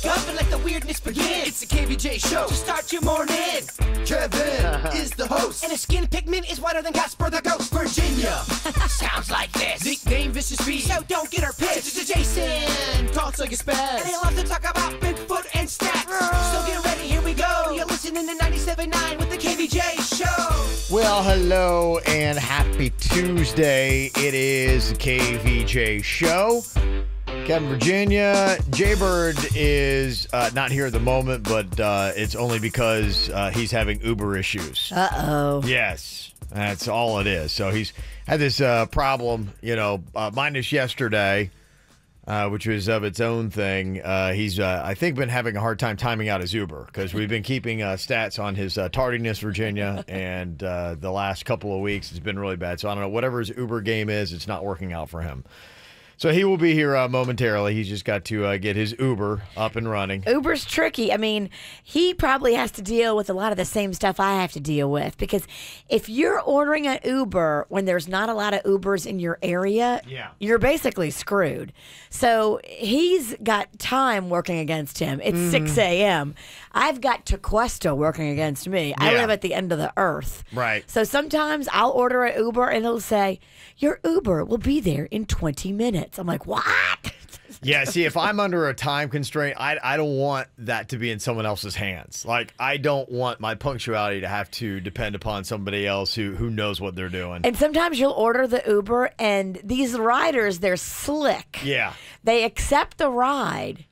wake up and let the weirdness begin. It's the KVJ show to start your morning. Kevin is the host, and his skin pigment is whiter than Casper the Ghost. Virginia sounds like this. Nickname Vicious Bee, so don't get her pissed. Jason talks like a spaz, and he loves to talk about Bigfoot and stats. So get ready, here we go. You're listening to 97.9 with the KVJ show. Well, hello and happy Tuesday. It is the KVJ show. Kevin, Virginia. Jaybird is not here at the moment, but it's only because he's having Uber issues. Uh-oh. Yes, that's all it is. So he's had this problem, minus yesterday, which was of its own thing. He's, I think, been having a hard time timing out his Uber because we've been keeping stats on his tardiness, Virginia, and the last couple of weeks it's been really bad. So I don't know, whatever his Uber game is, it's not working out for him. So he will be here momentarily. He's just got to get his Uber up and running. Uber's tricky. I mean, he probably has to deal with a lot of the same stuff I have to deal with, because if you're ordering an Uber when there's not a lot of Ubers in your area, you're basically screwed. So he's got time working against him. It's 6 a.m. I've got Tequesta working against me. I live at the end of the earth. Right. So sometimes I'll order an Uber and it'll say, your Uber will be there in 20 minutes. I'm like, what? Yeah, see, if I'm under a time constraint, I don't want that to be in someone else's hands. Like, I don't want my punctuality to have to depend upon somebody else who knows what they're doing. And sometimes you'll order the Uber, and these riders, they're slick. Yeah. They accept the ride.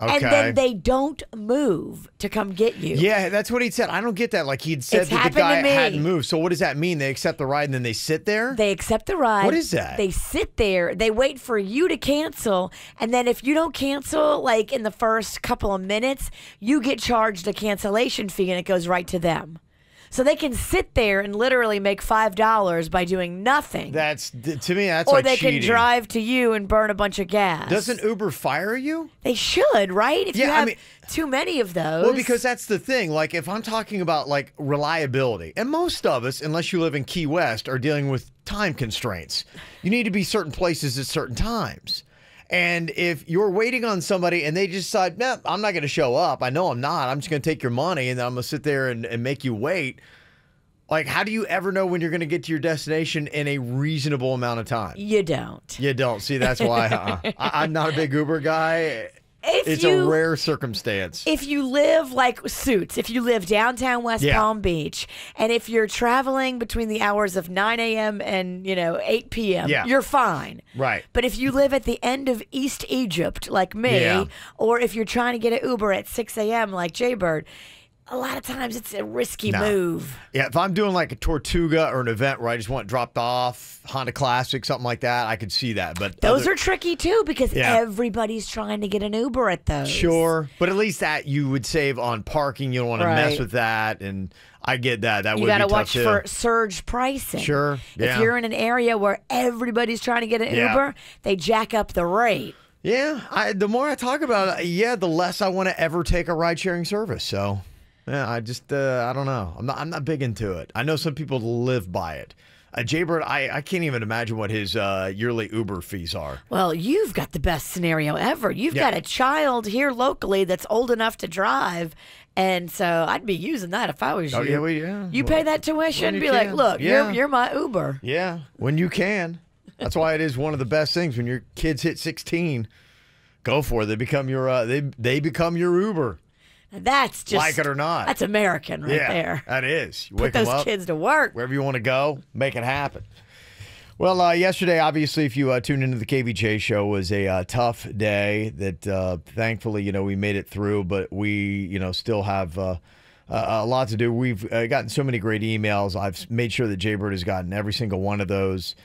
Okay. And then they don't move to come get you. Yeah, that's what he said. I don't get that. Like, he'd said It's that the happened guy to me. hadn't moved. So what does that mean? They accept the ride and then they sit there? They accept the ride. What is that? They sit there. They wait for you to cancel. And then if you don't cancel, like in the first couple of minutes, you get charged a cancellation fee and it goes right to them. So they can sit there and literally make $5 by doing nothing. To me, that's or like they cheating. can drive to you and burn a bunch of gas. Doesn't Uber fire you? They should, right? If you have too many of those. Well, because that's the thing. Like, if I'm talking about, like, reliability, and most of us, unless you live in Key West, are dealing with time constraints. You need to be certain places at certain times. And if you're waiting on somebody and they just decide, nah, I'm not going to show up. I know I'm not. I'm just going to take your money and then I'm going to sit there and make you wait. Like, how do you ever know when you're going to get to your destination in a reasonable amount of time? You don't. You don't. See, that's why I'm not a big Uber guy. It's a rare circumstance. If you live like Suits, if you live downtown West Palm Beach, and if you're traveling between the hours of 9 a.m. and 8 p.m., you're fine. Right. But if you live at the end of East Egypt like me, or if you're trying to get an Uber at 6 a.m. like Jaybird, a lot of times it's a risky move. Yeah, if I'm doing like a Tortuga or an event where I just want it dropped off, Honda Classic, something like that, I could see that. But those are tricky too, because everybody's trying to get an Uber at those. Sure, but at least that you would save on parking. You don't want to mess with that, and I get that. That would be tough too. You got to watch for surge pricing. Sure, If you're in an area where everybody's trying to get an Uber, they jack up the rate. Yeah, the more I talk about it, the less I want to ever take a ride-sharing service. So. Yeah, I just, I don't know. I'm not big into it. I know some people live by it. Jaybird, I can't even imagine what his yearly Uber fees are. Well, you've got the best scenario ever. You've got a child here locally that's old enough to drive, and so I'd be using that if I was you. Oh, yeah. You pay that tuition, be like, look, you're my Uber. Yeah, when you can. That's why it is one of the best things when your kids hit 16. Go for it. They become your they become your Uber. That's just, like it or not. That's American there. That is. You Put those kids to work. Wherever you want to go, make it happen. Well, yesterday, obviously, if you tuned into the KVJ show, was a tough day that thankfully, we made it through, but we, still have a lot to do. We've gotten so many great emails. I've made sure that Jaybird has gotten every single one of those.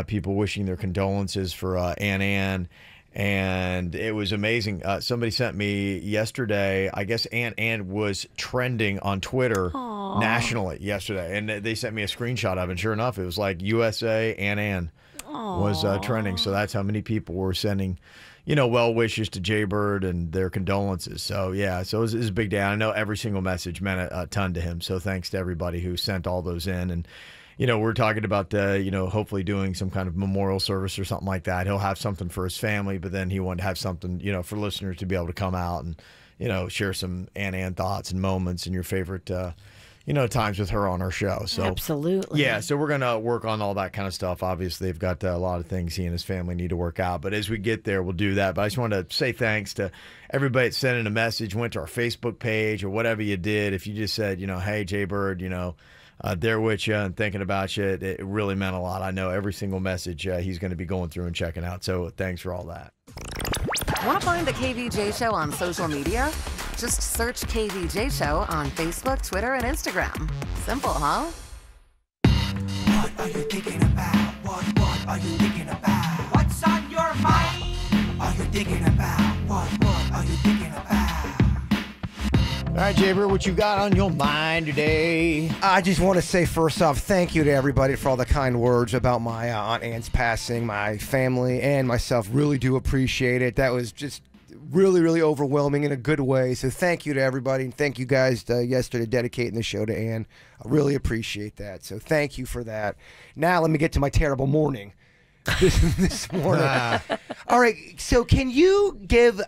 People wishing their condolences for Ann. And it was amazing. Somebody sent me yesterday, I guess Ann was trending on Twitter nationally yesterday. And they sent me a screenshot of it. And sure enough, it was like USA Ann was trending. So that's how many people were sending, well wishes to Jaybird and their condolences. So, yeah, so it was a big day. I know every single message meant a ton to him. So thanks to everybody who sent all those in. And we're talking about, hopefully doing some kind of memorial service or something like that. He'll have something for his family, but then he wanted to have something, for listeners to be able to come out and, share some Ann thoughts and moments and your favorite, times with her on our show. So absolutely. Yeah, so we're going to work on all that kind of stuff. Obviously, they've got a lot of things he and his family need to work out. But as we get there, we'll do that. But I just want to say thanks to everybody that sent in a message, went to our Facebook page or whatever you did. If you just said, hey, Jay Bird, there with you and thinking about you, it really meant a lot. I know every single message he's going to be going through and checking out. So thanks for all that. Want to find the KVJ Show on social media? Just search KVJ Show on Facebook, Twitter, and Instagram. Simple, huh? What are you thinking about? What are you thinking about? What's on your mind? Are you thinking about? What are you thinking about? All right, Jaber, what you got on your mind today? I just want to say first off, thank you to everybody for all the kind words about my Aunt Ann's passing. My family and myself really do appreciate it. That was just really, really overwhelming in a good way. So thank you to everybody, and thank you guys yesterday dedicating the show to Ann. I really appreciate that. So thank you for that. Now let me get to my terrible morning. this morning. All right, so can you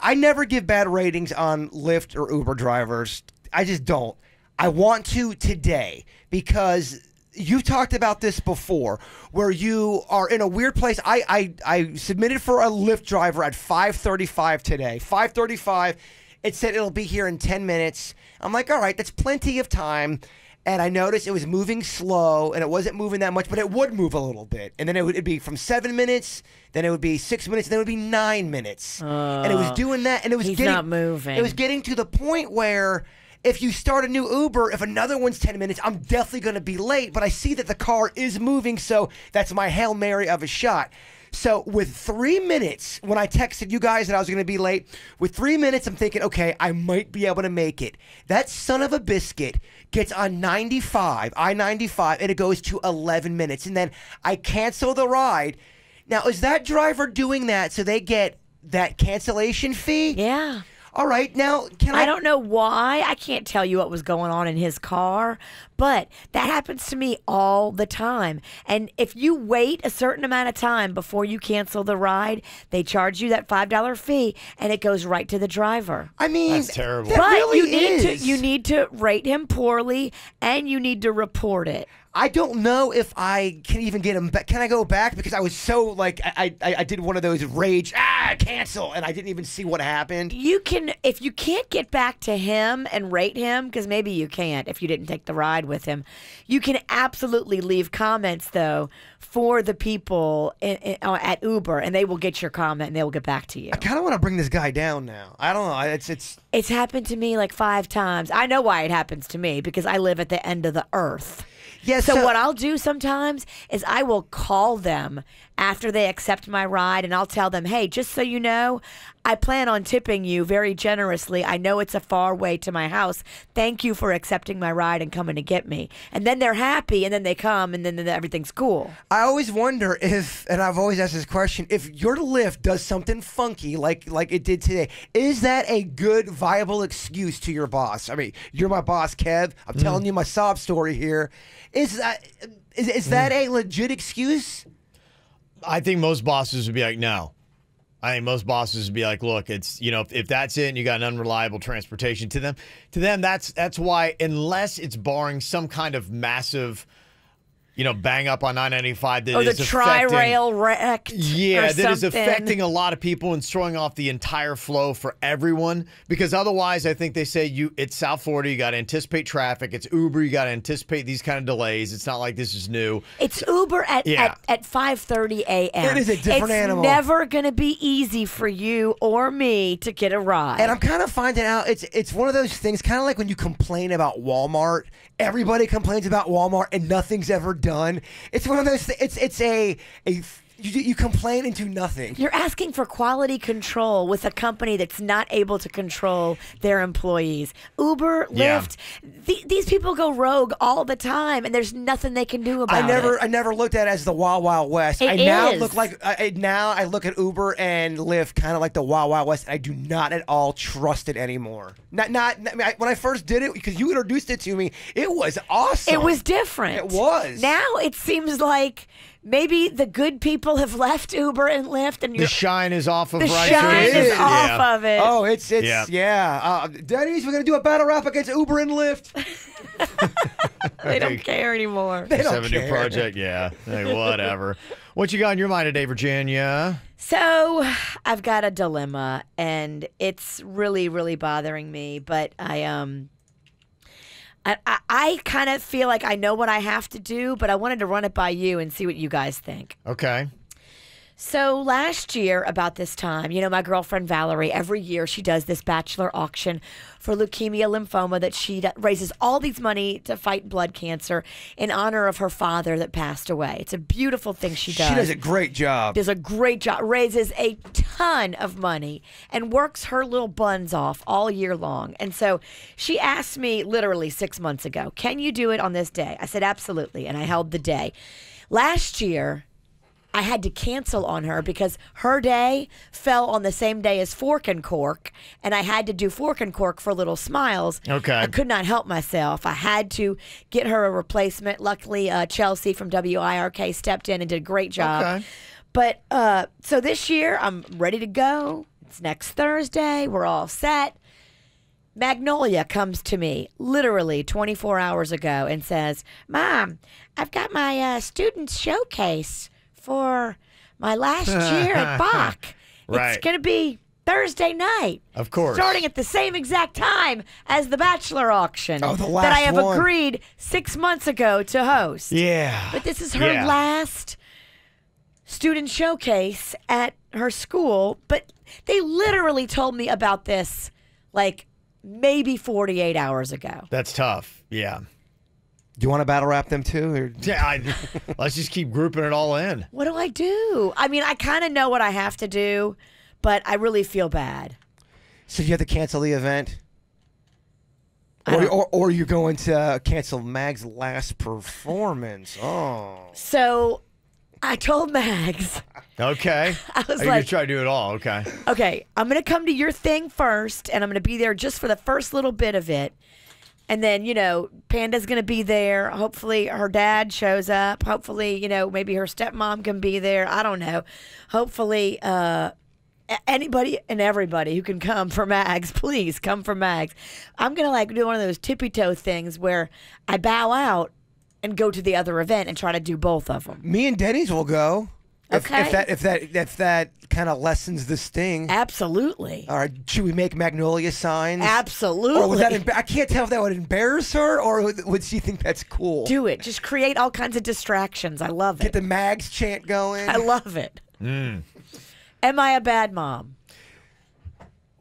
I never give bad ratings on Lyft or Uber drivers. I just don't. I want to today because you've talked about this before where you are in a weird place. I submitted for a Lyft driver at 5:35 today. 5:35. It said it'll be here in 10 minutes. I'm like, all right, that's plenty of time. And I noticed it was moving slow, and it wasn't moving that much, but it would move a little bit. And then it'd be from 7 minutes, then it would be 6 minutes, then it would be 9 minutes. And it was doing that, and it was not moving. It was getting to the point where if you start a new Uber, if another one's 10 minutes, I'm definitely going to be late. But I see that the car is moving, so that's my Hail Mary of a shot. So with 3 minutes, when I texted you guys that I was going to be late, with 3 minutes, I'm thinking, okay, I might be able to make it. That son of a biscuit gets on I-95, and it goes to 11 minutes. And then I cancel the ride. Now, is that driver doing that so they get that cancellation fee? Yeah. All right, now, I don't know why. I can't tell you what was going on in his car, but that happens to me all the time. And if you wait a certain amount of time before you cancel the ride, they charge you that $5 fee, and it goes right to the driver. I mean, that's terrible. That but really you need to rate him poorly, and you need to report it. I don't know if I can even get him back. Can I go back? Because I was so, like, I did one of those rage, cancel, and I didn't even see what happened. You can, if you can't get back to him and rate him, because maybe you can't if you didn't take the ride with him, you can absolutely leave comments, though, for the people at Uber, and they will get your comment, and they will get back to you. I kind of want to bring this guy down now. I don't know. It's happened to me like 5 times. I know why it happens to me, because I live at the end of the earth. Yeah, so what I'll do sometimes is I will call them after they accept my ride, and I'll tell them, hey, just so you know, I plan on tipping you very generously. I know it's a far way to my house. Thank you for accepting my ride and coming to get me. And then they're happy, and then they come, and then everything's cool. I always wonder if, and I've always asked this question, if your Lyft does something funky like it did today, is that a good, viable excuse to your boss? I mean, you're my boss, Kev. I'm telling you my sob story here. Is that a legit excuse? I think most bosses would be like, no. I think most bosses would be like, look, it's, if that's it and you got an unreliable transportation to them, that's why, unless it's barring some kind of massive, bang up on I-95 that or is the tri-rail wrecked. Yeah, or that is something. affecting a lot of people and throwing off the entire flow for everyone. Because otherwise, I think they say it's South Florida, you got to anticipate traffic. It's Uber, you got to anticipate these kind of delays. It's not like this is new. It's Uber at 5:30 a.m. It is a different animal. It's never going to be easy for you or me to get a ride. And I'm kind of finding out it's one of those things, kind of like when you complain about Walmart. Everybody complains about Walmart and nothing's ever done. It's one of those things. You complain into nothing. You're asking for quality control with a company that's not able to control their employees. Uber, Lyft, these people go rogue all the time, and there's nothing they can do about it. I never looked at it as the Wild Wild West. Now I look at Uber and Lyft kind of like the Wild Wild West. And I do not at all trust it anymore. When I first did it, because you introduced it to me, it was awesome. It was different. It was. Now it seems like maybe the good people have left Uber and Lyft, and The shine is off of the rideshare. shine is Yeah. off of it. Oh, it's Denny's, we're gonna do a battle rap against Uber and Lyft. They don't care anymore. They Just don't have a new care. project. Yeah. Hey, whatever. What you got in your mind today, Virginia? So I've got a dilemma, and it's really, really bothering me. But I kind of feel like I know what I have to do, but I wanted to run it by you and see what you guys think. Okay. So last year, about this time, my girlfriend Valerie, every year she does this bachelor auction for leukemia, lymphoma, that she raises all these money to fight blood cancer in honor of her father that passed away. It's a beautiful thing she does. She does a great job. Does a great job, raises a ton of money, and works her little buns off all year long. And so she asked me literally 6 months ago, can you do it on this day? I said, absolutely. And I held the day. Last year, I had to cancel on her because her day fell on the same day as Fork and Cork, and I had to do Fork and Cork for Little Smiles. Okay. I could not help myself. I had to get her a replacement. Luckily, Chelsea from WIRK stepped in and did a great job. Okay. But so this year, I'm ready to go. It's next Thursday. We're all set. Magnolia comes to me literally 24 hours ago and says, Mom, I've got my student showcase for my last year at Bach. Right. It's going to be Thursday night. Of course. Starting at the same exact time as the Bachelor auction Oh, the that last I have one. agreed 6 months ago to host. Yeah. But this is her last student showcase at her school. But they literally told me about this like maybe 48 hours ago. That's tough. Yeah. Do you want to battle rap them too? Or? Yeah. Let's just keep grouping it all in. What do I do? I mean, I kind of know what I have to do, but I really feel bad. So you have to cancel the event? I don't- Or you're going to cancel Mag's last performance. Oh. So I told Mags, Okay. I was You're going like, to try to do it all. Okay. okay, I'm going to come to your thing first, and I'm going to be there just for the first little bit of it. And then, Panda's going to be there. Hopefully her dad shows up. Hopefully, maybe her stepmom can be there. I don't know. Hopefully, anybody and everybody who can come for Mags, please come for Mags. I'm going to do one of those tippy toe things where I bow out and go to the other event and try to do both of them. Me and Denny's will go. Okay. If that kind of lessens the sting. Absolutely. All right. Should we make Magnolia signs? Absolutely. Or would that I can't tell if that would embarrass her or would she think that's cool? Do it. Just create all kinds of distractions. I love Get it. the Mags chant going. I love it. Am I a bad mom?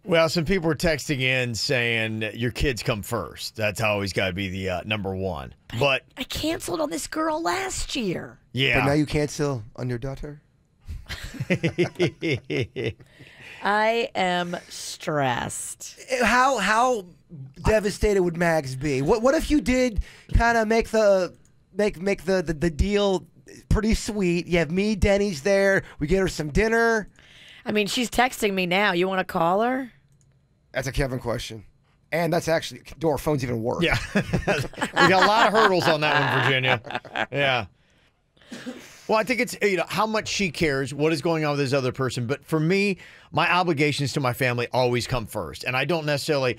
Well, some people were texting in saying your kids come first. That's always got to be the number one. But I canceled on this girl last year. yeah. But now you cancel on your daughter? I am stressed. How devastated would Mags be? What if you did kind of make the deal pretty sweet? You have me, Denny's there. We get her some dinner. I mean, she's texting me now. You want to call her? That's a Kevin question. And that's actually, do our phones even work? Yeah. We got a lot of hurdles on that one, Virginia. Yeah. Well, I think it's, how much she cares, what is going on with this other person. But for me, my obligations to my family always come first. And I don't necessarily,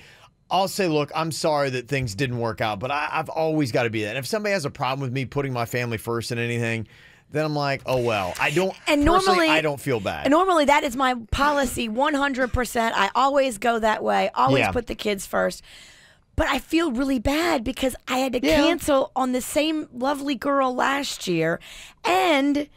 I'll say, look, I'm sorry that things didn't work out, but I've always got to be that. And if somebody has a problem with me putting my family first in anything, then I'm like, oh, well, I don't feel bad. And normally that is my policy 100%. I always go that way, always put the kids first. But I feel really bad because I had to cancel on the same lovely girl last year, and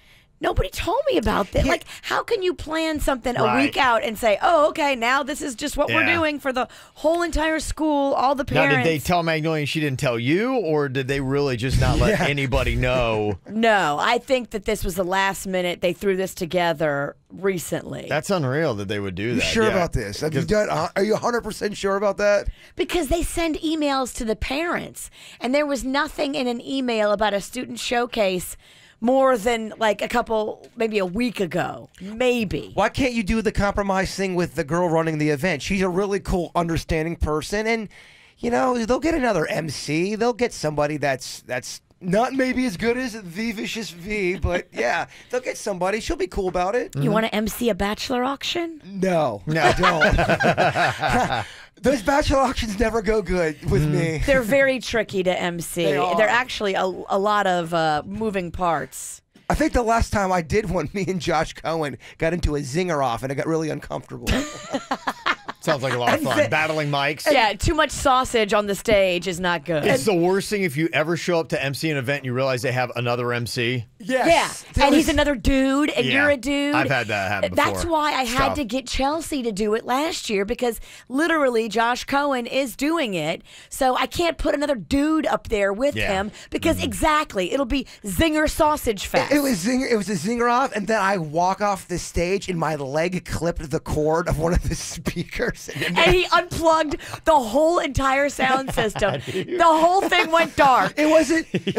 nobody told me about this. Like, how can you plan something a week out and say, oh, okay, now this is just what we're doing for the whole entire school, all the parents? Now, did they tell Magnolia she didn't tell you, or did they really just not let anybody know? No, I think that this was the last minute. They threw this together recently. That's unreal that they would do that. You sure about this? Have you done? Are you 100% sure about that? Because they send emails to the parents, and there was nothing in an email about a student showcase more than like maybe a week ago. Maybe. Why can't you do the compromise thing with the girl running the event? She's a really cool, understanding person, and they'll get another MC. They'll get somebody that's Not maybe as good as the Vicious V, but yeah, they'll get somebody. She'll be cool about it. You want to MC a bachelor auction? No, I don't. Those bachelor auctions never go good with me. They're very tricky to MC. They're actually a lot of moving parts. I think the last time I did one, me and Josh Cohen got into a zinger off, and it got really uncomfortable. Sounds like a lot of fun. Battling mics. Yeah, too much sausage on the stage is not good. It's the worst thing if you ever show up to MC an event and you realize they have another MC. Yes. Yeah, and he's another dude, and Yeah, you're a dude. I've had that happen before. That's why I had to get Chelsea to do it last year, because literally Josh Cohen is doing it. So I can't put another dude up there with him, because exactly, it'll be zinger sausage fest. It was zinger. It was a zinger off, and then I walk off the stage, and my leg clipped the cord of one of the speakers. And he unplugged the whole entire sound system. The whole thing went dark. It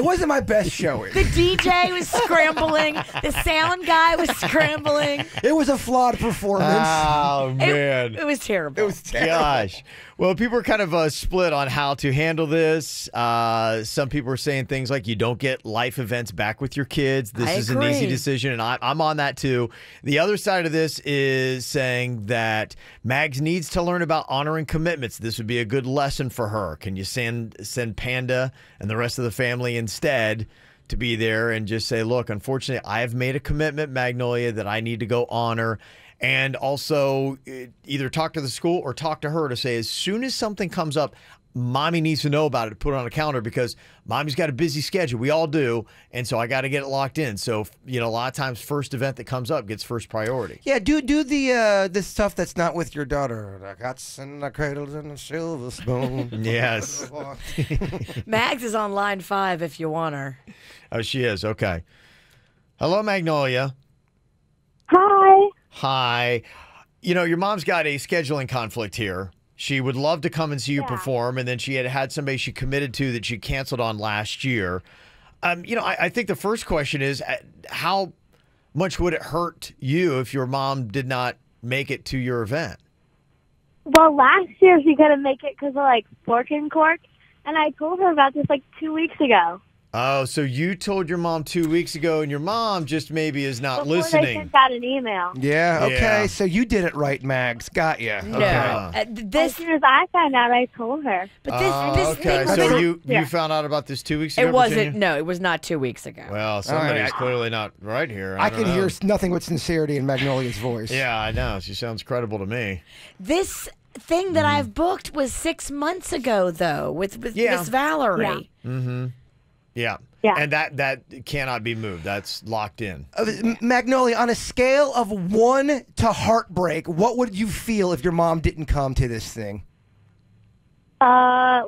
wasn't my best showing. The DJ was scrambling. The sound guy was scrambling. It was a flawed performance. Oh, man. It was terrible. It was terrible. Gosh. Well, people are kind of split on how to handle this. Some people are saying things like you don't get life events back with your kids. This is an easy decision, and I'm on that too. The other side of this is saying that Mags needs to learn about honoring commitments. This would be a good lesson for her. Can you send Panda and the rest of the family instead to be there and just say, look, unfortunately, I have made a commitment, Magnolia, that I need to go honor. And also either talk to the school or talk to her to say, as soon as something comes up, Mommy needs to know about it, put it on a calendar, because Mommy's got a busy schedule. We all do. And so I got to get it locked in. So, a lot of times first event that comes up gets first priority. Yeah, do the stuff that's not with your daughter. The cats and the cradles and the silver spoon. Yes. Mags is on line 5 if you want her. Oh, she is. Okay. Hello, Magnolia. Hi. Hi. Your mom's got a scheduling conflict here. She would love to come and see you perform, and then she had somebody she committed to that she canceled on last year. I think the first question is, how much would it hurt you if your mom did not make it to your event? Well, last year she couldn't make it because of, fork and cork, and I told her about this, 2 weeks ago. Oh, so you told your mom 2 weeks ago, and your mom just maybe is not Before listening. they sent out an email. Yeah, okay. Yeah. So you did it right, Mags. Got you. No. Okay. As soon as I found out, I told her. But this okay. thing So was, you found out about this 2 weeks ago? it wasn't. Virginia? No, it was not 2 weeks ago. Well, somebody's right. clearly not right here. I don't can know. hear nothing but sincerity in Magnolia's voice. Yeah, I know. She sounds credible to me. This thing that I've booked was 6 months ago, though, with Miss Valerie. Yeah. Yeah. And that cannot be moved. That's locked in. Magnolia, on a scale of 1 to heartbreak, what would you feel if your mom didn't come to this thing? I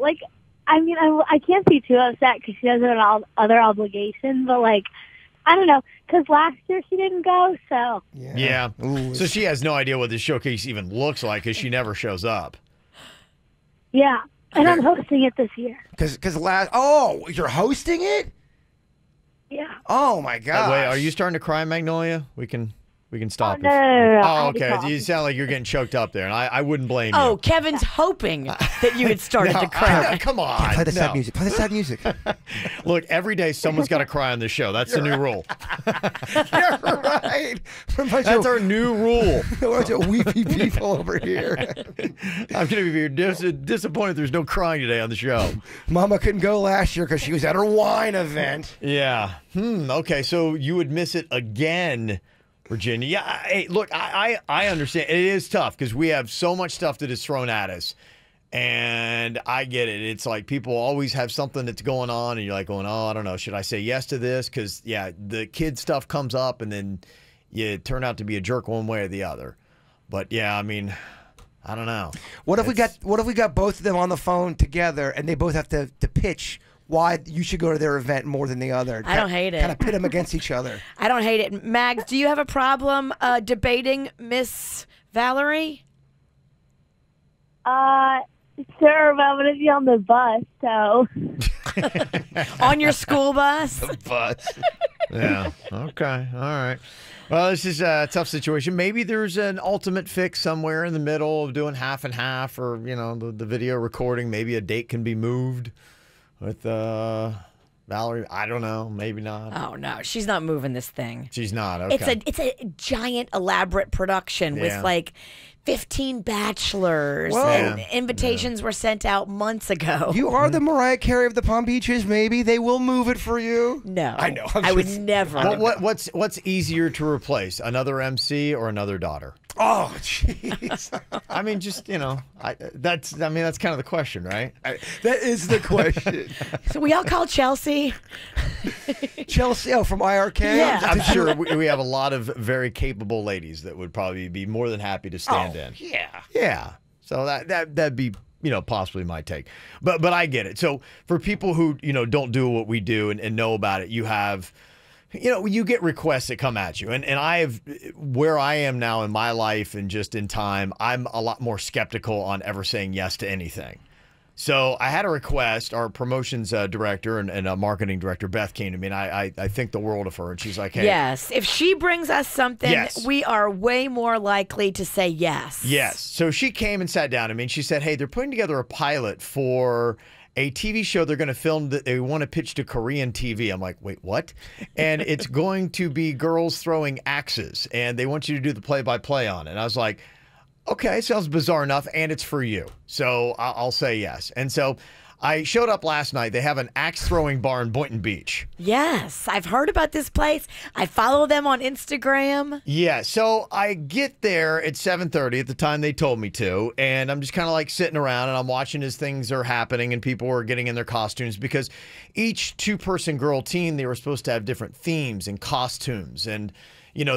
can't be too upset because she doesn't have other obligations, but, I don't know, because last year she didn't go, so. Yeah. Ooh. So she has no idea what this showcase even looks like because she never shows up. Yeah. And I'm hosting it this year. Because you're hosting it? Yeah. Oh, my God. Wait, are you starting to cry, Magnolia? We can stop No. this. I Oh, had to okay. cough. You sound like you're getting choked up there, and I wouldn't blame you. Oh, Kevin's hoping that you had started to cry. Come on. Play the sad No. music. Play the sad music. Look, every day someone's got to cry on this show. That's the new rule. You're right. That's our new rule. A bunch of weepy people over here. I'm going to be disappointed there's no crying today on the show. Mama couldn't go last year because she was at her wine event. Yeah. Okay, so you would miss it again, Virginia. Yeah. Hey, look, I understand. It is tough because we have so much stuff that is thrown at us. And I get it. It's like people always have something that's going on, and you're like going, oh, I don't know. Should I say yes to this? Because, the kid stuff comes up, and then you turn out to be a jerk one way or the other. But, I mean, I don't know. What if we got both of them on the phone together, and they both have to pitch why you should go to their event more than the other? I don't hate it. Kind of pit them against each other. I don't hate it. Mags, do you have a problem debating Miss Valerie? Sure, but I'm going to be on the bus, so. On your school bus? But Yeah. Okay. All right. Well, this is a tough situation. Maybe there's an ultimate fix somewhere in the middle of doing half and half, or the video recording. Maybe a date can be moved with Valerie, I don't know. Maybe not. Oh no, she's not moving this thing. She's not. Okay. It's a giant elaborate production with like 15 bachelors, and invitations were sent out months ago. You are the Mariah Carey of the Palm Beaches. Maybe they will move it for you. No, I know. I would never. What's easier to replace, another MC or another daughter? Oh, jeez. I mean, just that's kind of the question, right? That is the question. So we all call Chelsea. Chelsea, from IRK. Yeah. I'm sure we have a lot of very capable ladies that would probably be more than happy to stand in. Yeah. So that'd be possibly my take, but I get it. So for people who don't do what we do and know about it, you have. You get requests that come at you. And where I am now in my life and just in time, I'm a lot more skeptical on ever saying yes to anything. So I had a request. Our promotions director and marketing director, Beth, came to me, and I think the world of her. And she's like, hey. Yes. If she brings us something, we are way more likely to say yes. Yes. So she came and sat down to me, and she said, hey, they're putting together a pilot for a TV show they're going to film that they want to pitch to Korean TV. I'm like, wait, what? And it's going to be girls throwing axes, and they want you to do the play-by-play on it. And I was like, okay, sounds bizarre enough, and it's for you. So I'll say yes. And so I showed up last night. They have an axe-throwing bar in Boynton Beach. Yes, I've heard about this place. I follow them on Instagram. Yeah, so I get there at 7:30 at the time they told me to, and I'm just kind of like sitting around, and I'm watching as things are happening and people are getting in their costumes, because each two-person girl team, they were supposed to have different themes and costumes and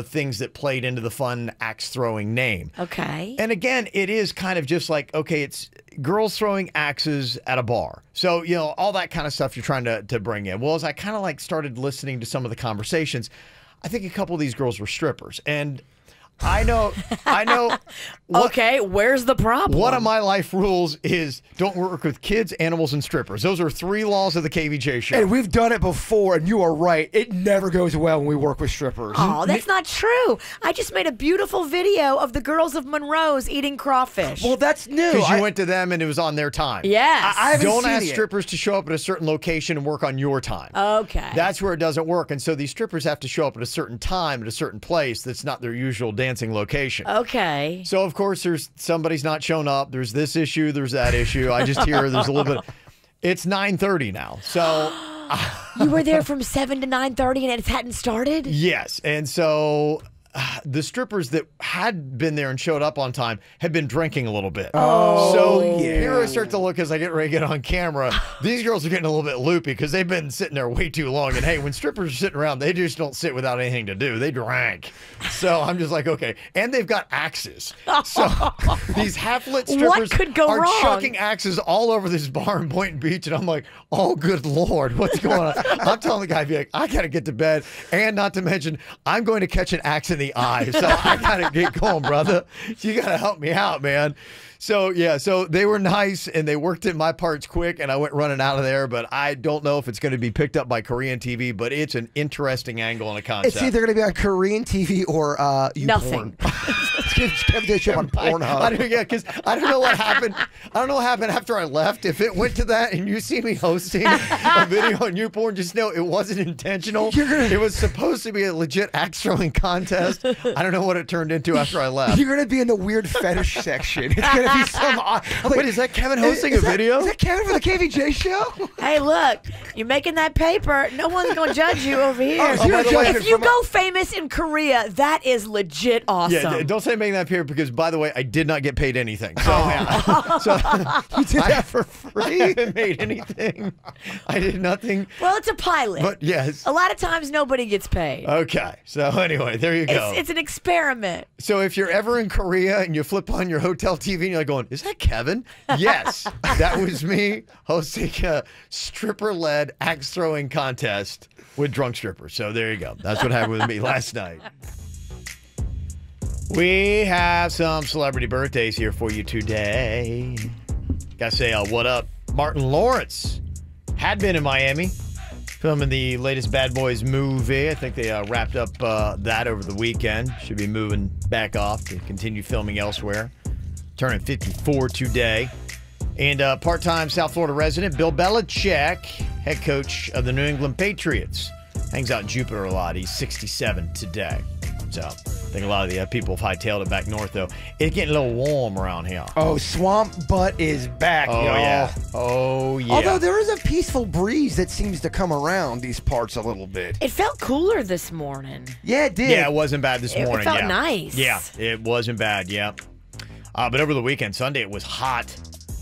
things that played into the fun axe-throwing name. Okay. And again, it is kind of just like, okay, it's girls throwing axes at a bar. So, all that kind of stuff you're trying to bring in. Well, as I kind of started listening to some of the conversations, I think a couple of these girls were strippers. And I know. Okay, where's the problem? One of my life rules is don't work with kids, animals, and strippers. Those are 3 laws of the KVJ show. And we've done it before, and you are right. It never goes well when we work with strippers. Oh, that's not true. I just made a beautiful video of the girls of Monroe's eating crawfish. Well, that's new. Because you went to them and it was on their time. Yes. I haven't Don't seen ask it. strippers to show up at a certain location and work on your time. Okay. That's where it doesn't work. And so these strippers have to show up at a certain time at a certain place that's not their usual dancing location. Okay. So, of course, there's somebody's not shown up. There's this issue. There's that issue. I just hear there's a little bit. It's 9:30 now. So you were there from 7 to 9:30 and it hadn't started? yes. And so the strippers that had been there and showed up on time had been drinking a little bit. Oh, so here I start to look as I get ready to get on camera. These girls are getting a little bit loopy because they've been sitting there way too long. And hey, when strippers are sitting around, they just don't sit without anything to do. They drank. So I'm just like, okay. And they've got axes. So these half-lit strippers are wrong? chucking axes all over this bar in Boynton Beach. And I'm like, oh, good Lord, what's going on? I'm telling the guy, be like, I got to get to bed. And not to mention, I'm going to catch an axe in the eye. So I got to get going, brother. You got to help me out, man. So, yeah, so they were nice, and they worked in my parts quick, and I went running out of there, but I don't know if it's going to be picked up by Korean TV, but it's an interesting angle and a concept. It's either going to be on Korean TV or Nothing. Kevin show on Pornhub. Yeah, because I don't know what happened. I don't know what happened after I left. If it went to that and you see me hosting a video on YouPorn, just know it wasn't intentional. It was supposed to be a legit axe throwing contest. I don't know what it turned into after I left. You're going to be in the weird fetish section. It's going to be some. Wait, is that Kevin hosting a video? Is that Kevin for the KVJ show? Hey, look, you're making that paper. No one's going to judge you over here. If you go famous in Korea, that is legit awesome. Yeah, don't say making that paper because, by the way, I did not get paid anything. So, yeah. So You did that for free? I haven't made anything. I did nothing. Well, it's a pilot. But yes. A lot of times nobody gets paid. Okay. So anyway, there you go. It's an experiment. So if you're ever in Korea and you flip on your hotel TV and you're like going, is that Kevin? Yes, that was me hosting a stripper-led axe-throwing contest with drunk strippers. So there you go. That's what happened with me last night. We have some celebrity birthdays here for you today. Gotta say, what up? Martin Lawrence had been in Miami filming the latest Bad Boys movie. I think they wrapped up that over the weekend. Should be moving back off to continue filming elsewhere. Turning 54 today. And part-time South Florida resident Bill Belichick head coach of the New England Patriots. Hangs out in Jupiter a lot. He's 67 today. So I think a lot of the people have hightailed it back north, though. It's getting a little warm around here. Oh, swamp butt is back, Oh, y'all. yeah. Oh, yeah. Although there is a peaceful breeze that seems to come around these parts a little bit. It felt cooler this morning. Yeah, it did. Yeah, it wasn't bad this morning. It felt yeah. nice. Yeah, it wasn't bad, yeah. But over the weekend, Sunday, it was hot.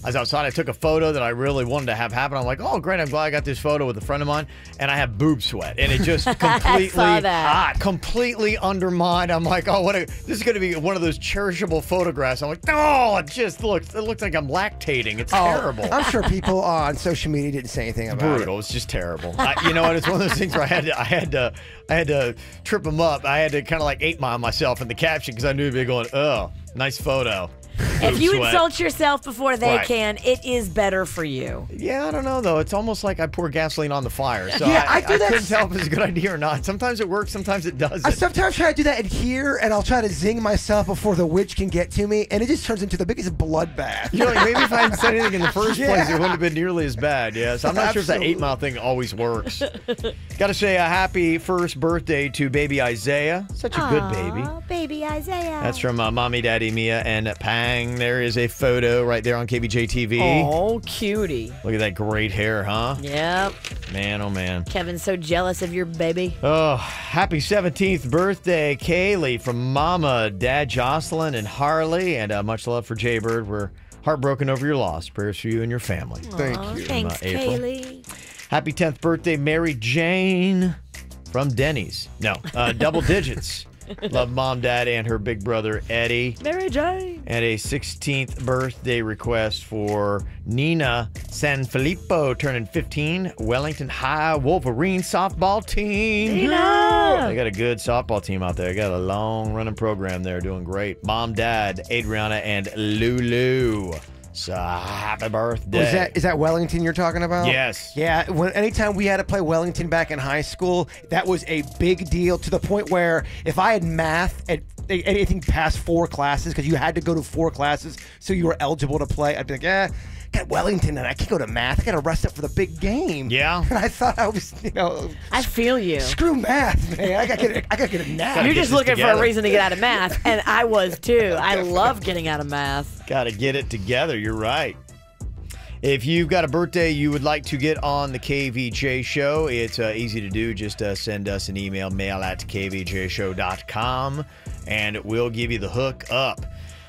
I was outside. I took a photo that I really wanted to have happen. I'm like, oh, great. I'm glad I got this photo with a friend of mine. And I have boob sweat. And it just completely undermined. I'm like, oh, this is going to be one of those cherishable photographs. I'm like, oh, it looks like I'm lactating. It's terrible. I'm sure people on social media didn't say anything about Brutal. It's just terrible. You know what? It's one of those things where I had to trip them up. I had to kind of like 8-mile myself in the caption because I knew they'd be going, oh, nice photo. If you sweat. insult yourself before they Right. can, it is better for you. Yeah, I don't know, though. It's almost like I pour gasoline on the fire. So Yeah, I I do that. couldn't tell if it's a good idea or not. Sometimes it works, sometimes it doesn't. I sometimes try to do that in here, and I'll try to zing myself before the witch can get to me, and it just turns into the biggest bloodbath. You know, like maybe if I hadn't said anything in the first place, it wouldn't have been nearly as bad. Yeah, so I'm not sure if that Absolutely. 8-mile thing always works. Got to say a happy first birthday to baby Isaiah. Such a good baby. Aw, baby Isaiah. That's from Mommy, Daddy, Mia, and Pang. There is a photo right there on Kvj TV. Oh, cutie. Look at that great hair, huh? Yep. Man, oh man. Kevin's so jealous of your baby. Oh, happy 17th birthday, Kaylee, from Mama, Dad, Jocelyn, and Harley, and much love for Jaybird. We're heartbroken over your loss. Prayers for you and your family. Thank you. Thanks, April. Kaylee. Happy 10th birthday, Mary Jane, from Denny's. No, double digits. Love Mom, Dad, and her big brother, Eddie. Mary Jane. And a 16th birthday request for Nina Sanfilippo, turning 15, Wellington High Wolverine softball team. Nina! They got a good softball team out there. They got a long-running program there, doing great. Mom, Dad, Adriana, and Lulu. So happy birthday. Is that Wellington you're talking about? Yes. Yeah, anytime we had to play Wellington back in high school, that was a big deal to the point where if I had math at anything past 4 classes, because you had to go to 4 classes so you were eligible to play, I'd be like, got Wellington and I can't go to math. I got to rest up for the big game. Yeah. And I thought I was, I feel you. screw math, man. I got to get a nap. You're get just this looking for together. a reason to get out of math, and I was too. I love getting out of math. Got to get it together. You're right. If you've got a birthday you would like to get on the KVJ show, it's easy to do. Just send us an email, mail@kvjshow.com, and we'll give you the hook up.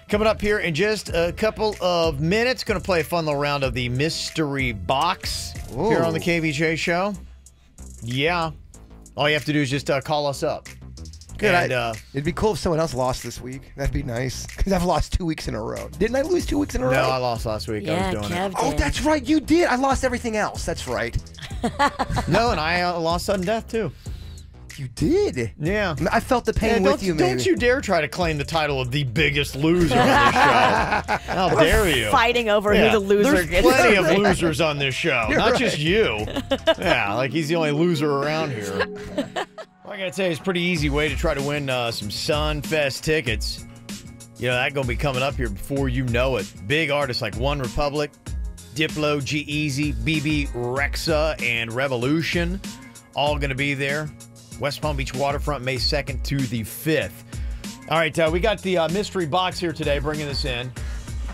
Coming up here in just a couple of minutes, going to play a fun little round of the mystery box here on the KVJ show. Yeah. All you have to do is just call us up. Good. And, it'd be cool if someone else lost this week. That'd be nice. Because I've lost 2 weeks in a row. Didn't I lose 2 weeks in a row? no, I lost last week. Yeah, I was doing Kev Oh, did. that's right. You did. I lost everything else. That's right. it. No, and I lost sudden death, too. You did. Yeah. I felt the pain Yeah, with you, maybe. don't you dare try to claim the title of the biggest loser on this show. How dare you? Fighting over Yeah, who the loser There's gets. plenty of losers on this show, not just you. Yeah, like he's the only loser around here. Well, I gotta tell you, it's a pretty easy way to try to win some Sunfest tickets. You know, that's gonna be coming up here before you know it. Big artists like One Republic, Diplo, G-Eazy, BB Rexa, and Revolution, all gonna be there. West Palm Beach Waterfront, May 2nd to the 5th. All right, we got the mystery box here today, bringing this in.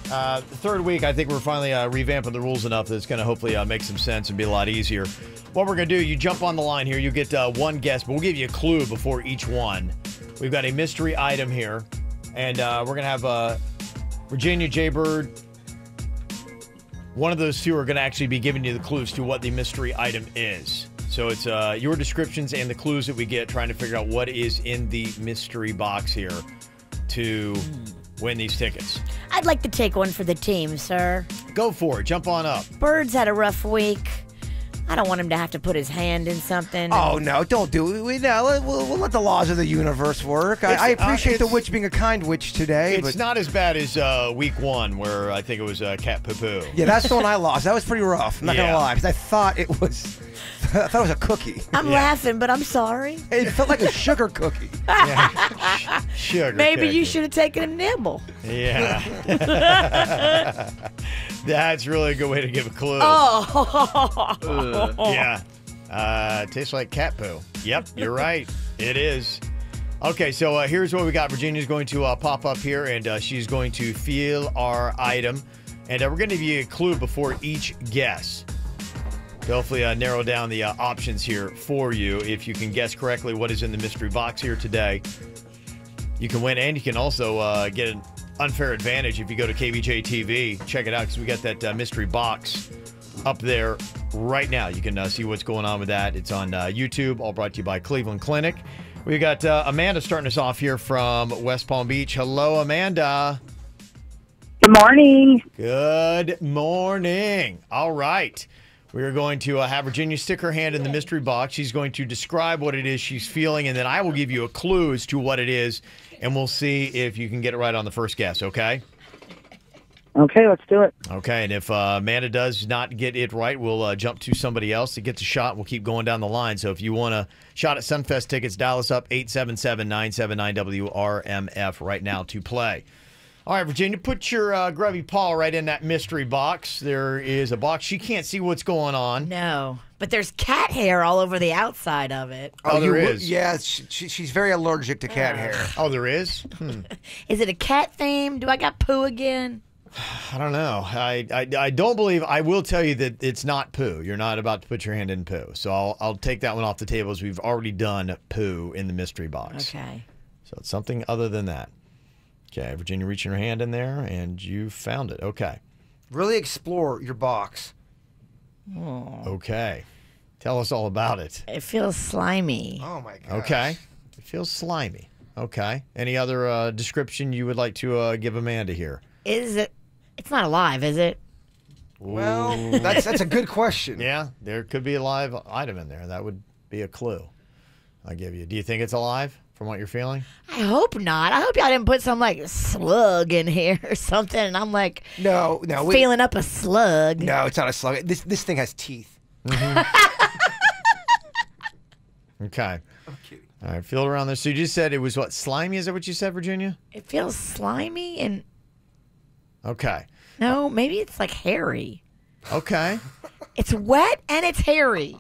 The third week, I think we're finally revamping the rules enough that it's going to hopefully make some sense and be a lot easier. What we're going to do, you jump on the line here, you get one guess, but we'll give you a clue before each one. We've got a mystery item here, and we're going to have Virginia, Jaybird. One of those two are going to actually be giving you the clues to what the mystery item is. So it's your descriptions and the clues that we get, trying to figure out what is in the mystery box here to win these tickets. I'd like to take one for the team, sir. Go for it. Jump on up. Bird's had a rough week. I don't want him to have to put his hand in something. Oh, no, don't do it. We'll let the laws of the universe work. I appreciate the witch being a kind witch today. It's but not as bad as week 1, where I think it was Cat Poo Poo. yeah, that's the one I lost. That was pretty rough. I'm not going Yeah. to lie, because I thought it was I thought it was a cookie. I'm laughing, but I'm sorry. It felt like a sugar cookie. Sugar Maybe cookie. you should have taken a nibble. Yeah. That's really a good way to give a clue. Oh. Yeah. Tastes like cat poo. Yep, you're right. It is. Okay, so here's what we got. Virginia's going to pop up here, and she's going to feel our item. And we're going to give you a clue before each guess. To hopefully narrow down the options here for you. If you can guess correctly what is in the mystery box here today, you can win. And you can also get an unfair advantage if you go to KVJ TV. Check it out because we got that mystery box up there right now. You can see what's going on with that. It's on YouTube, all brought to you by Cleveland Clinic. We got Amanda starting us off here from West Palm Beach. Hello, Amanda. Good morning. Good morning. All right. We are going to have Virginia stick her hand in the mystery box. She's going to describe what it is she's feeling, and then I will give you a clue as to what it is, and we'll see if you can get it right on the first guess, okay? Okay, let's do it. Okay, and if Amanda does not get it right, we'll jump to somebody else that gets a shot. We'll keep going down the line. So if you want a shot at Sunfest tickets, dial us up, 877-979-WRMF right now to play. All right, Virginia, put your grubby paw right in that mystery box. There is a box. She can't see what's going on. No, but there's cat hair all over the outside of it. Oh, there is? Yeah, she's very allergic to cat hair. Oh, there is? Is it a cat theme? Do I got poo again? I don't know. I don't believe. I will tell you that it's not poo. You're not about to put your hand in poo. So I'll take that one off the table as we've already done poo in the mystery box. Okay. So it's something other than that. Okay, Virginia reaching her hand in there, and you found it. Okay. Really explore your box. Okay. Tell us all about it. It feels slimy. Oh, my God. Okay. It feels slimy. Okay. Any other description you would like to give Amanda here? Is it? It's not alive, is it? Well, that's a good question. Yeah, there could be a live item in there. That would be a clue I'll give you. Do you think it's alive from what you're feeling? I hope not. I hope y'all didn't put some like slug in here or something. And I'm like, No, feeling up a slug. No, it's not a slug. This thing has teeth. Okay. All right, feel around there. So you just said it was what, slimy? Is that what you said, Virginia? It feels slimy and Okay. no, maybe it's like hairy. Okay. It's wet and it's hairy.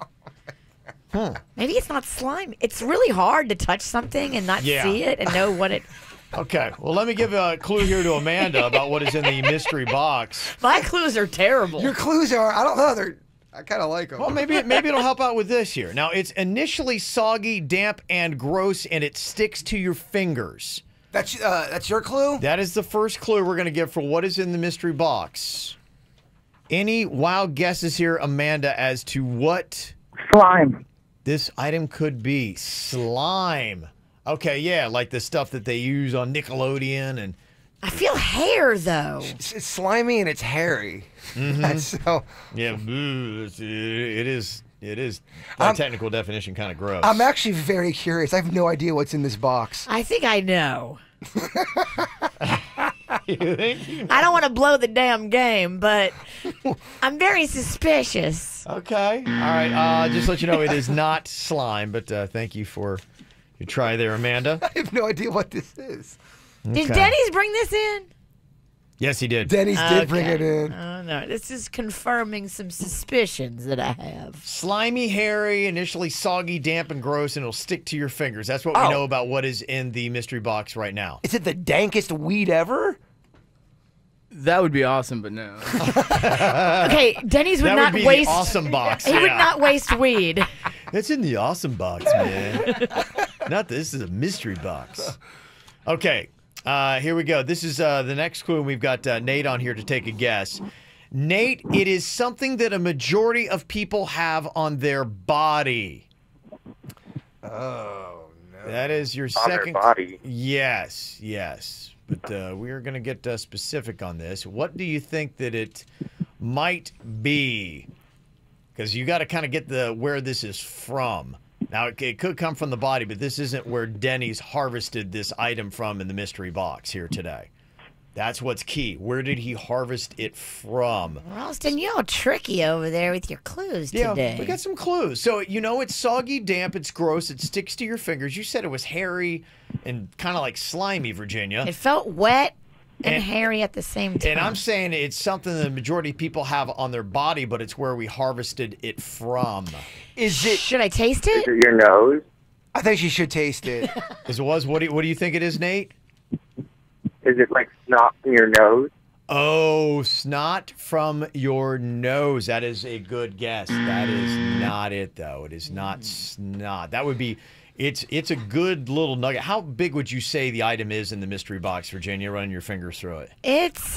Maybe it's not slimy. It's really hard to touch something and not Yeah. see it and know what it. Okay. Well, let me give a clue here to Amanda about what is in the mystery box. My clues are terrible. Your clues are, I don't know, I kind of like them. Well, maybe it'll help out with this here. Now, it's initially soggy, damp, and gross, and it sticks to your fingers. That's your clue? That is the first clue we're going to give for what is in the mystery box. Any wild guesses here, Amanda, as to what Slime. this item could be? Slime. Okay, yeah, like the stuff that they use on Nickelodeon and... I feel hair though. It's slimy and it's hairy. That's so. Yeah, it is. By technical definition, kind of gross. I'm actually very curious. I have no idea what's in this box. I think I know. You think? I don't want to blow the damn game, but I'm very suspicious. Okay. All right. Just to let you know, it is not slime, but thank you for your try there, Amanda. I have no idea what this is. Did Okay. Denny's bring this in? Yes, he did. Denny's did bring it in. Oh, no. This is confirming some suspicions that I have. Slimy, hairy, initially soggy, damp, and gross, and it'll stick to your fingers. That's what we know about what is in the mystery box right now. Is it the dankest weed ever? That would be awesome, but no. Okay, Denny's would That not would be waste. the awesome box. He would yeah. not waste weed. It's in the awesome box, man. Not this is a mystery box. Okay, here we go. This is the next clue. We've got Nate on here to take a guess. Nate, it is something that a majority of people have on their body. Oh, no. That is your On second. their body. Yes. But we are going to get specific on this. What do you think that it might be? Because you got to kind of get where this is from. Now, it could come from the body, but this isn't where Denny's harvested this item from in the mystery box here today. That's what's key. Where did he harvest it from? Ralston, you're all tricky over there with your clues today. Yeah, we got some clues. So, it's soggy, damp, it's gross, it sticks to your fingers. You said it was hairy and kind of like slimy, Virginia. It felt wet and hairy at the same time. And I'm saying it's something the majority of people have on their body, but it's where we harvested it from. Should I taste it? Is it your nose? I think she should taste it. What do you think it is, Nate? Is it like snot from your nose? Oh, snot from your nose. That is a good guess. That is not it, though. It is not snot. That would be... It's a good little nugget. How big would you say the item is in the mystery box, Virginia, running your fingers through it? It's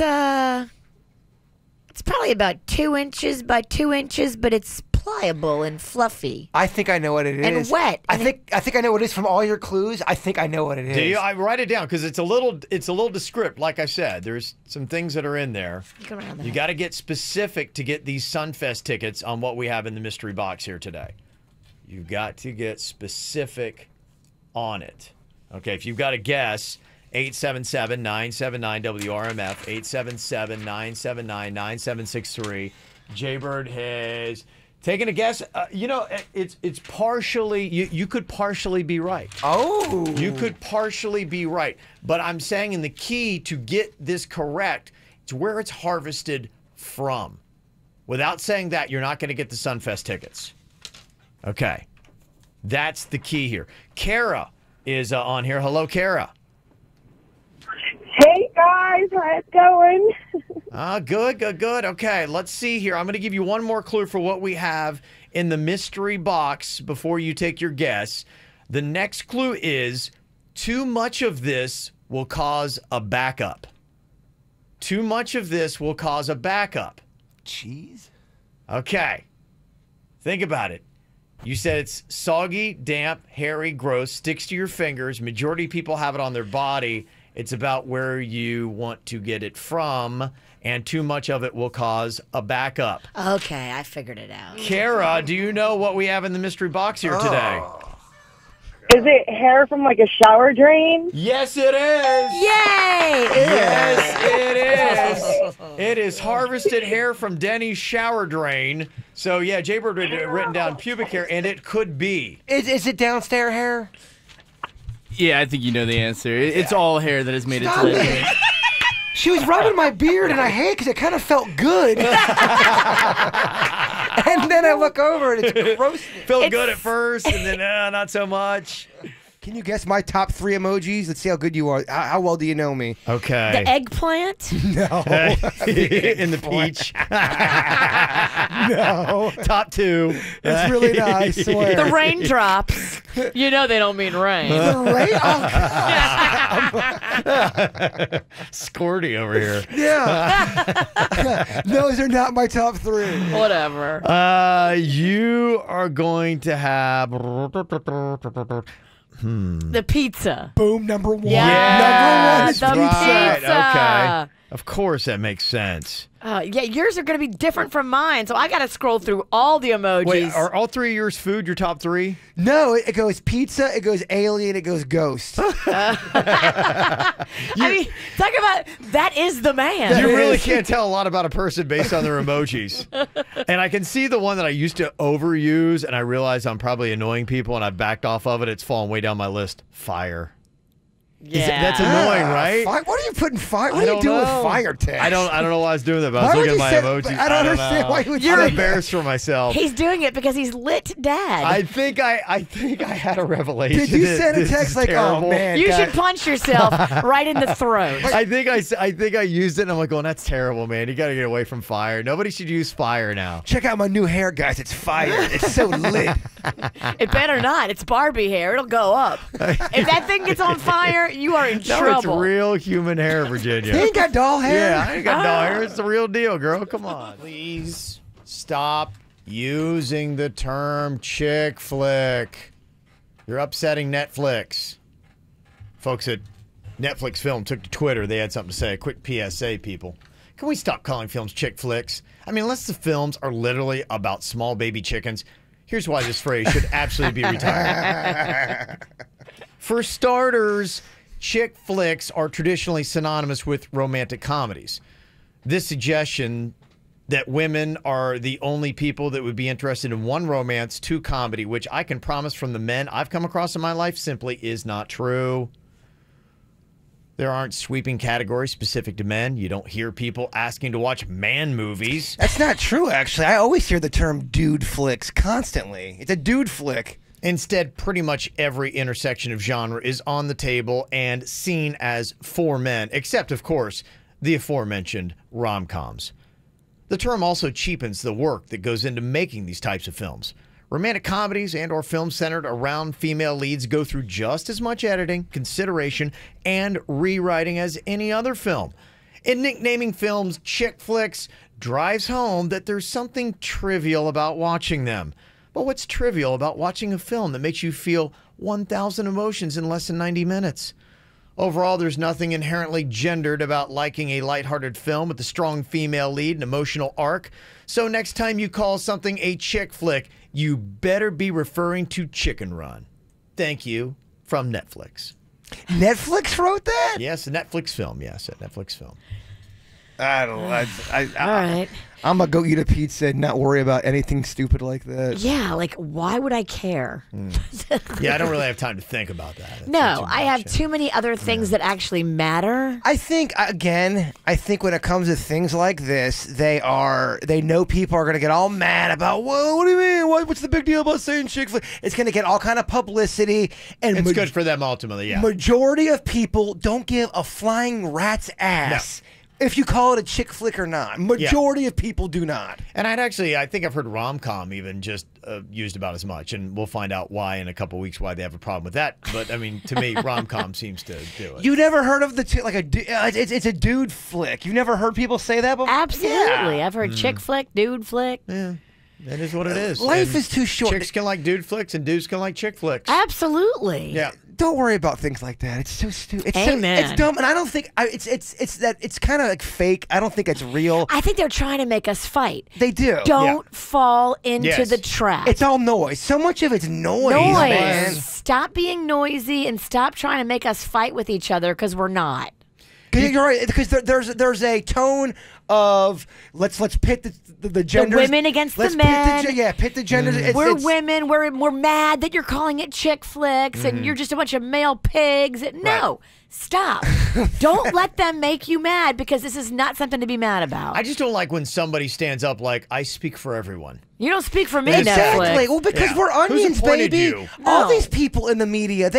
probably about 2 inches by 2 inches, but it's pliable and fluffy. I think I know what it is. And wet. I think I know what it is from all your clues. I think I know what it is. Do you? I write it down because it's a little descriptive. Like I said, there's some things that are in there. You got to get specific to get these Sunfest tickets on what we have in the mystery box here today. You've got to get specific on it. Okay, if you've got a guess, 877-979-WRMF, 877-979-9763. Jaybird has taken a guess. It's partially, you could partially be right. Oh. You could partially be right. But I'm saying in the key to get this correct, it's where it's harvested from. Without saying that, you're not going to get the Sunfest tickets. Okay. That's the key here. Kara is on here. Hello, Kara. Hey guys, how's it going? Good. Okay, let's see here. I'm going to give you one more clue for what we have in the mystery box before you take your guess. The next clue is too much of this will cause a backup. Too much of this will cause a backup. Cheese? Okay. Think about it. You said it's soggy, damp, hairy, gross, sticks to your fingers. Majority of people have it on their body. It's about where you want to get it from, and too much of it will cause a backup. Okay, I figured it out. Kara, do you know what we have in the mystery box here today? Is it hair from like a shower drain? Yes, it is. Yay! Yes, it is. It is harvested hair from Denny's shower drain. So, yeah, Jaybird had written down pubic hair, and it could be. Is it downstairs hair? Yeah, I think you know the answer. It's all hair that has made it to the She was rubbing my beard, and I hate it because it kind of felt good. And then I look over, and it's gross. Felt good at first, and then not so much. Can you guess my top 3 emojis? Let's see how good you are. How well do you know me? Okay. The eggplant? No. In the peach. No. Top 2. It's really not, I swear. The raindrops. You know they don't mean rain. The rain? Oh, Squirty over here. yeah. Those are not my top 3. Whatever. You are going to have... The pizza. Boom, number 1. Yeah, Number 1 is the pizza. pizza. Okay. Of course that makes sense. Yeah, yours are going to be different from mine, so I got to scroll through all the emojis. Wait, are all 3 of yours food your top 3? No, it goes pizza, it goes alien, it goes ghost. I mean, talk about that is the man. You really can't tell a lot about a person based on their emojis. And I can see the one that I used to overuse, and I realize I'm probably annoying people, and I backed off of it. It's fallen way down my list. Fire. Yeah. That's annoying, right? What are you putting fire? What are you doing with fire text? I don't know why I was doing that, but I was Why would looking at my you emojis. I don't understand know. why you would I'm say embarrassed for myself. He's doing it because he's lit dad. I think I had a revelation. Did you that send a this text is like, terrible. oh, man. you God. should punch yourself right in the throat. I think I used it, and I'm like, going, that's terrible, man. You got to get away from fire. Nobody should use fire now. Check out my new hair, guys. It's fire. It's so lit. It better not. It's Barbie hair. It'll go up. If that thing gets on fire, you are in No, trouble. it's real human hair, Virginia. He ain't got doll hair. Yeah, I ain't got no hair. It's the real deal, girl. Come on. Please stop using the term chick flick. You're upsetting Netflix. Folks at Netflix Film took to Twitter. They had something to say. A quick PSA, people. Can we stop calling films chick flicks? I mean, unless the films are literally about small baby chickens, here's why this phrase should absolutely be retired. For starters, chick flicks are traditionally synonymous with romantic comedies. This suggestion that women are the only people that would be interested in one romance, two comedy, which I can promise from the men I've come across in my life simply is not true. There aren't sweeping categories specific to men. You don't hear people asking to watch man movies. That's not true, actually. I always hear the term dude flicks constantly. It's a dude flick. Instead, pretty much every intersection of genre is on the table and seen as for men, except, of course, the aforementioned rom-coms. The term also cheapens the work that goes into making these types of films. Romantic comedies and or films centered around female leads go through just as much editing, consideration, and rewriting as any other film. And nicknaming films chick flicks drives home that there's something trivial about watching them. But what's trivial about watching a film that makes you feel 1,000 emotions in less than 90 minutes? Overall, there's nothing inherently gendered about liking a lighthearted film with a strong female lead and emotional arc. So next time you call something a chick flick, you better be referring to Chicken Run. Thank you, from Netflix. Netflix wrote that? Yes, a Netflix film. Yes, a Netflix film. I don't know. All right. I'm going to go eat a pizza and not worry about anything stupid like that. Yeah, like, why would I care? Yeah, I don't really have time to think about that. That's No, too I much. have too many other things that actually matter. I think, again, when it comes to things like this, they know people are going to get all mad about, whoa, what do you mean? What's the big deal about saying chick flick? It's going to get all kind of publicity. And It's good for them ultimately, yeah. Majority of people don't give a flying rat's ass if you call it a chick flick or not. Majority of people do not. And I think I've heard rom-com even just used about as much, and we'll find out why in a couple weeks why they have a problem with that. But I mean, to me, rom-com seems to do it. You never heard of it's a dude flick. You've never heard people say that before? Absolutely. I've heard chick flick, dude flick. Yeah, that is what it is. Life And is too short. Chicks can like dude flicks, and dudes can like chick flicks. Absolutely. Yeah. Don't worry about things like that. It's so stupid. Amen. It's dumb, and I don't think it's kind of like fake. I don't think it's real. I think they're trying to make us fight. They do. Don't fall into Yes. the trap. It's all noise. So much of it's noise, man. Stop being noisy and stop trying to make us fight with each other because we're not. You're right, because there's a tone of let's pit the genders. The women against let's the men. Pit the genders. We're women. We're mad that you're calling it chick flicks and you're just a bunch of male pigs. No, stop. Don't let them make you mad because this is not something to be mad about. I just don't like when somebody stands up like, I speak for everyone. You don't speak for me, Exactly. Netflix. Well, because Yeah. we're onions, Who's appointed baby. you? All No. these people in the media,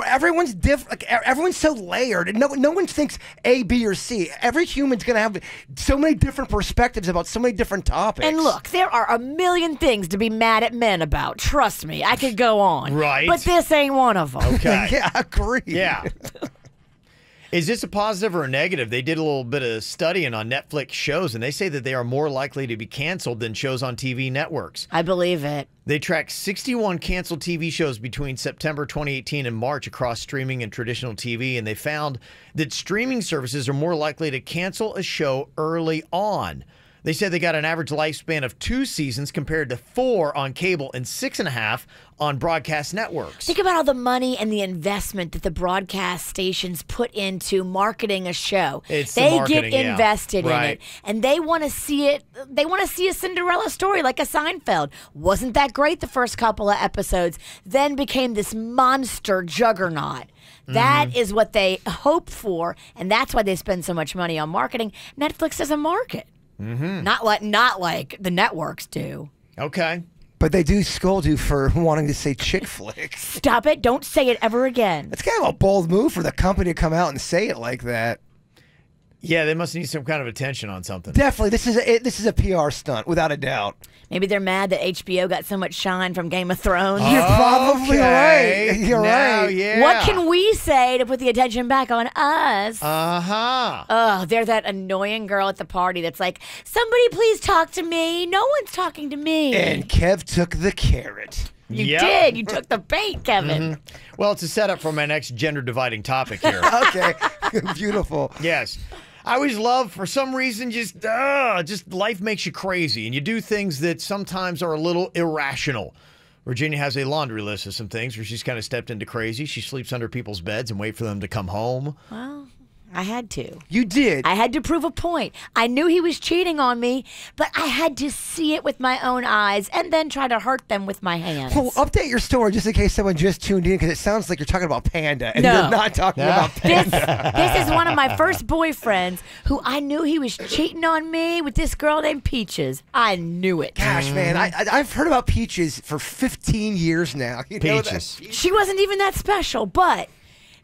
everyone's different. Like, everyone's so layered. And no one thinks A, B, or C. Every human's gonna have so many different perspectives about so many different topics. And look, there are a million things to be mad at men about. Trust me, I could go on. Right. But this ain't one of them. Okay. yeah, I agree. Yeah. Is this a positive or a negative? They did a little bit of studying on Netflix shows, and they say that they are more likely to be canceled than shows on TV networks. I believe it. They tracked 61 canceled TV shows between September 2018 and March across streaming and traditional TV, and they found that streaming services are more likely to cancel a show early on. They said they got an average lifespan of 2 seasons compared to 4 on cable and 6.5 on broadcast networks. Think about all the money and the investment that the broadcast stations put into marketing a show. It's the they marketing, get yeah. invested in Right. it, and they want to see it. They want to see a Cinderella story like a Seinfeld. Wasn't that great the first couple of episodes? Then became this monster juggernaut. That is what they hope for, and that's why they spend so much money on marketing. Netflix doesn't market. Not like the networks do. Okay. But they do scold you for wanting to say chick flicks. Stop it. Don't say it ever again. It's kind of a bold move for the company to come out and say it like that. Yeah, they must need some kind of attention on something. Definitely, this is a PR stunt, without a doubt. Maybe they're mad that HBO got so much shine from Game of Thrones. You're probably Okay. right. You're Now, right. Yeah. What can we say to put the attention back on us? Uh-huh. Oh, they're that annoying girl at the party that's like, somebody please talk to me. No one's talking to me. And Kev took the carrot. you Yep. did. You took the bait, Kevin. Well, it's a setup for my next gender-dividing topic here. Okay, beautiful. Yes. I always love, for some reason, just life makes you crazy, and you do things that sometimes are a little irrational. Virginia has a laundry list of some things where she's kind of stepped into crazy. She sleeps under people's beds and wait for them to come home. Well, I had to. You did. I had to prove a point. I knew he was cheating on me, but I had to see it with my own eyes and then try to hurt them with my hands. Well, update your story just in case someone just tuned in, because it sounds like you're talking about Panda, and No. you're not talking about Panda. This is one of my first boyfriends who I knew he was cheating on me with this girl named Peaches. I knew it. Gosh, man, I've heard about Peaches for 15 years now. You know that? Peaches. She wasn't even that special, but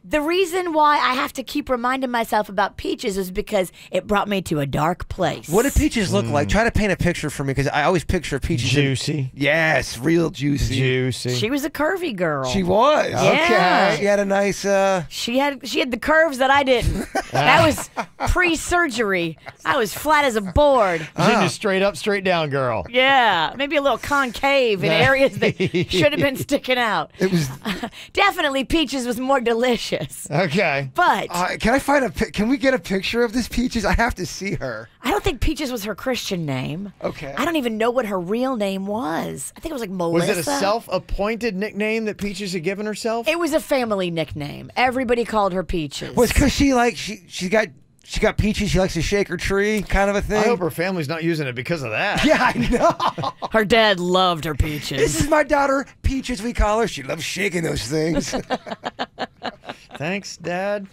the reason why I have to keep reminding myself about Peaches is because it brought me to a dark place. What did Peaches look like? Try to paint a picture for me, because I always picture Peaches. Juicy. Yes, real juicy. Juicy. She was a curvy girl. She was. Yeah. Okay. She had a nice. She had the curves that I didn't. That was pre-surgery. I was flat as a board. Virginia's straight up, straight down girl. Yeah, maybe a little concave in areas that should have been sticking out. It was. Definitely Peaches was more delicious. Okay. But Can I find Can we get a picture of this Peaches? I have to see her. I don't think Peaches was her Christian name. Okay. I don't even know what her real name was. I think it was like Melissa. Was it a self-appointed nickname that Peaches had given herself? It was a family nickname. Everybody called her Peaches. Was because she got Peaches. She likes to shake her tree, kind of a thing. I hope her family's not using it because of that. Yeah, I know. Her dad loved her Peaches. This is my daughter, Peaches, we call her. She loves shaking those things. Thanks, Dad.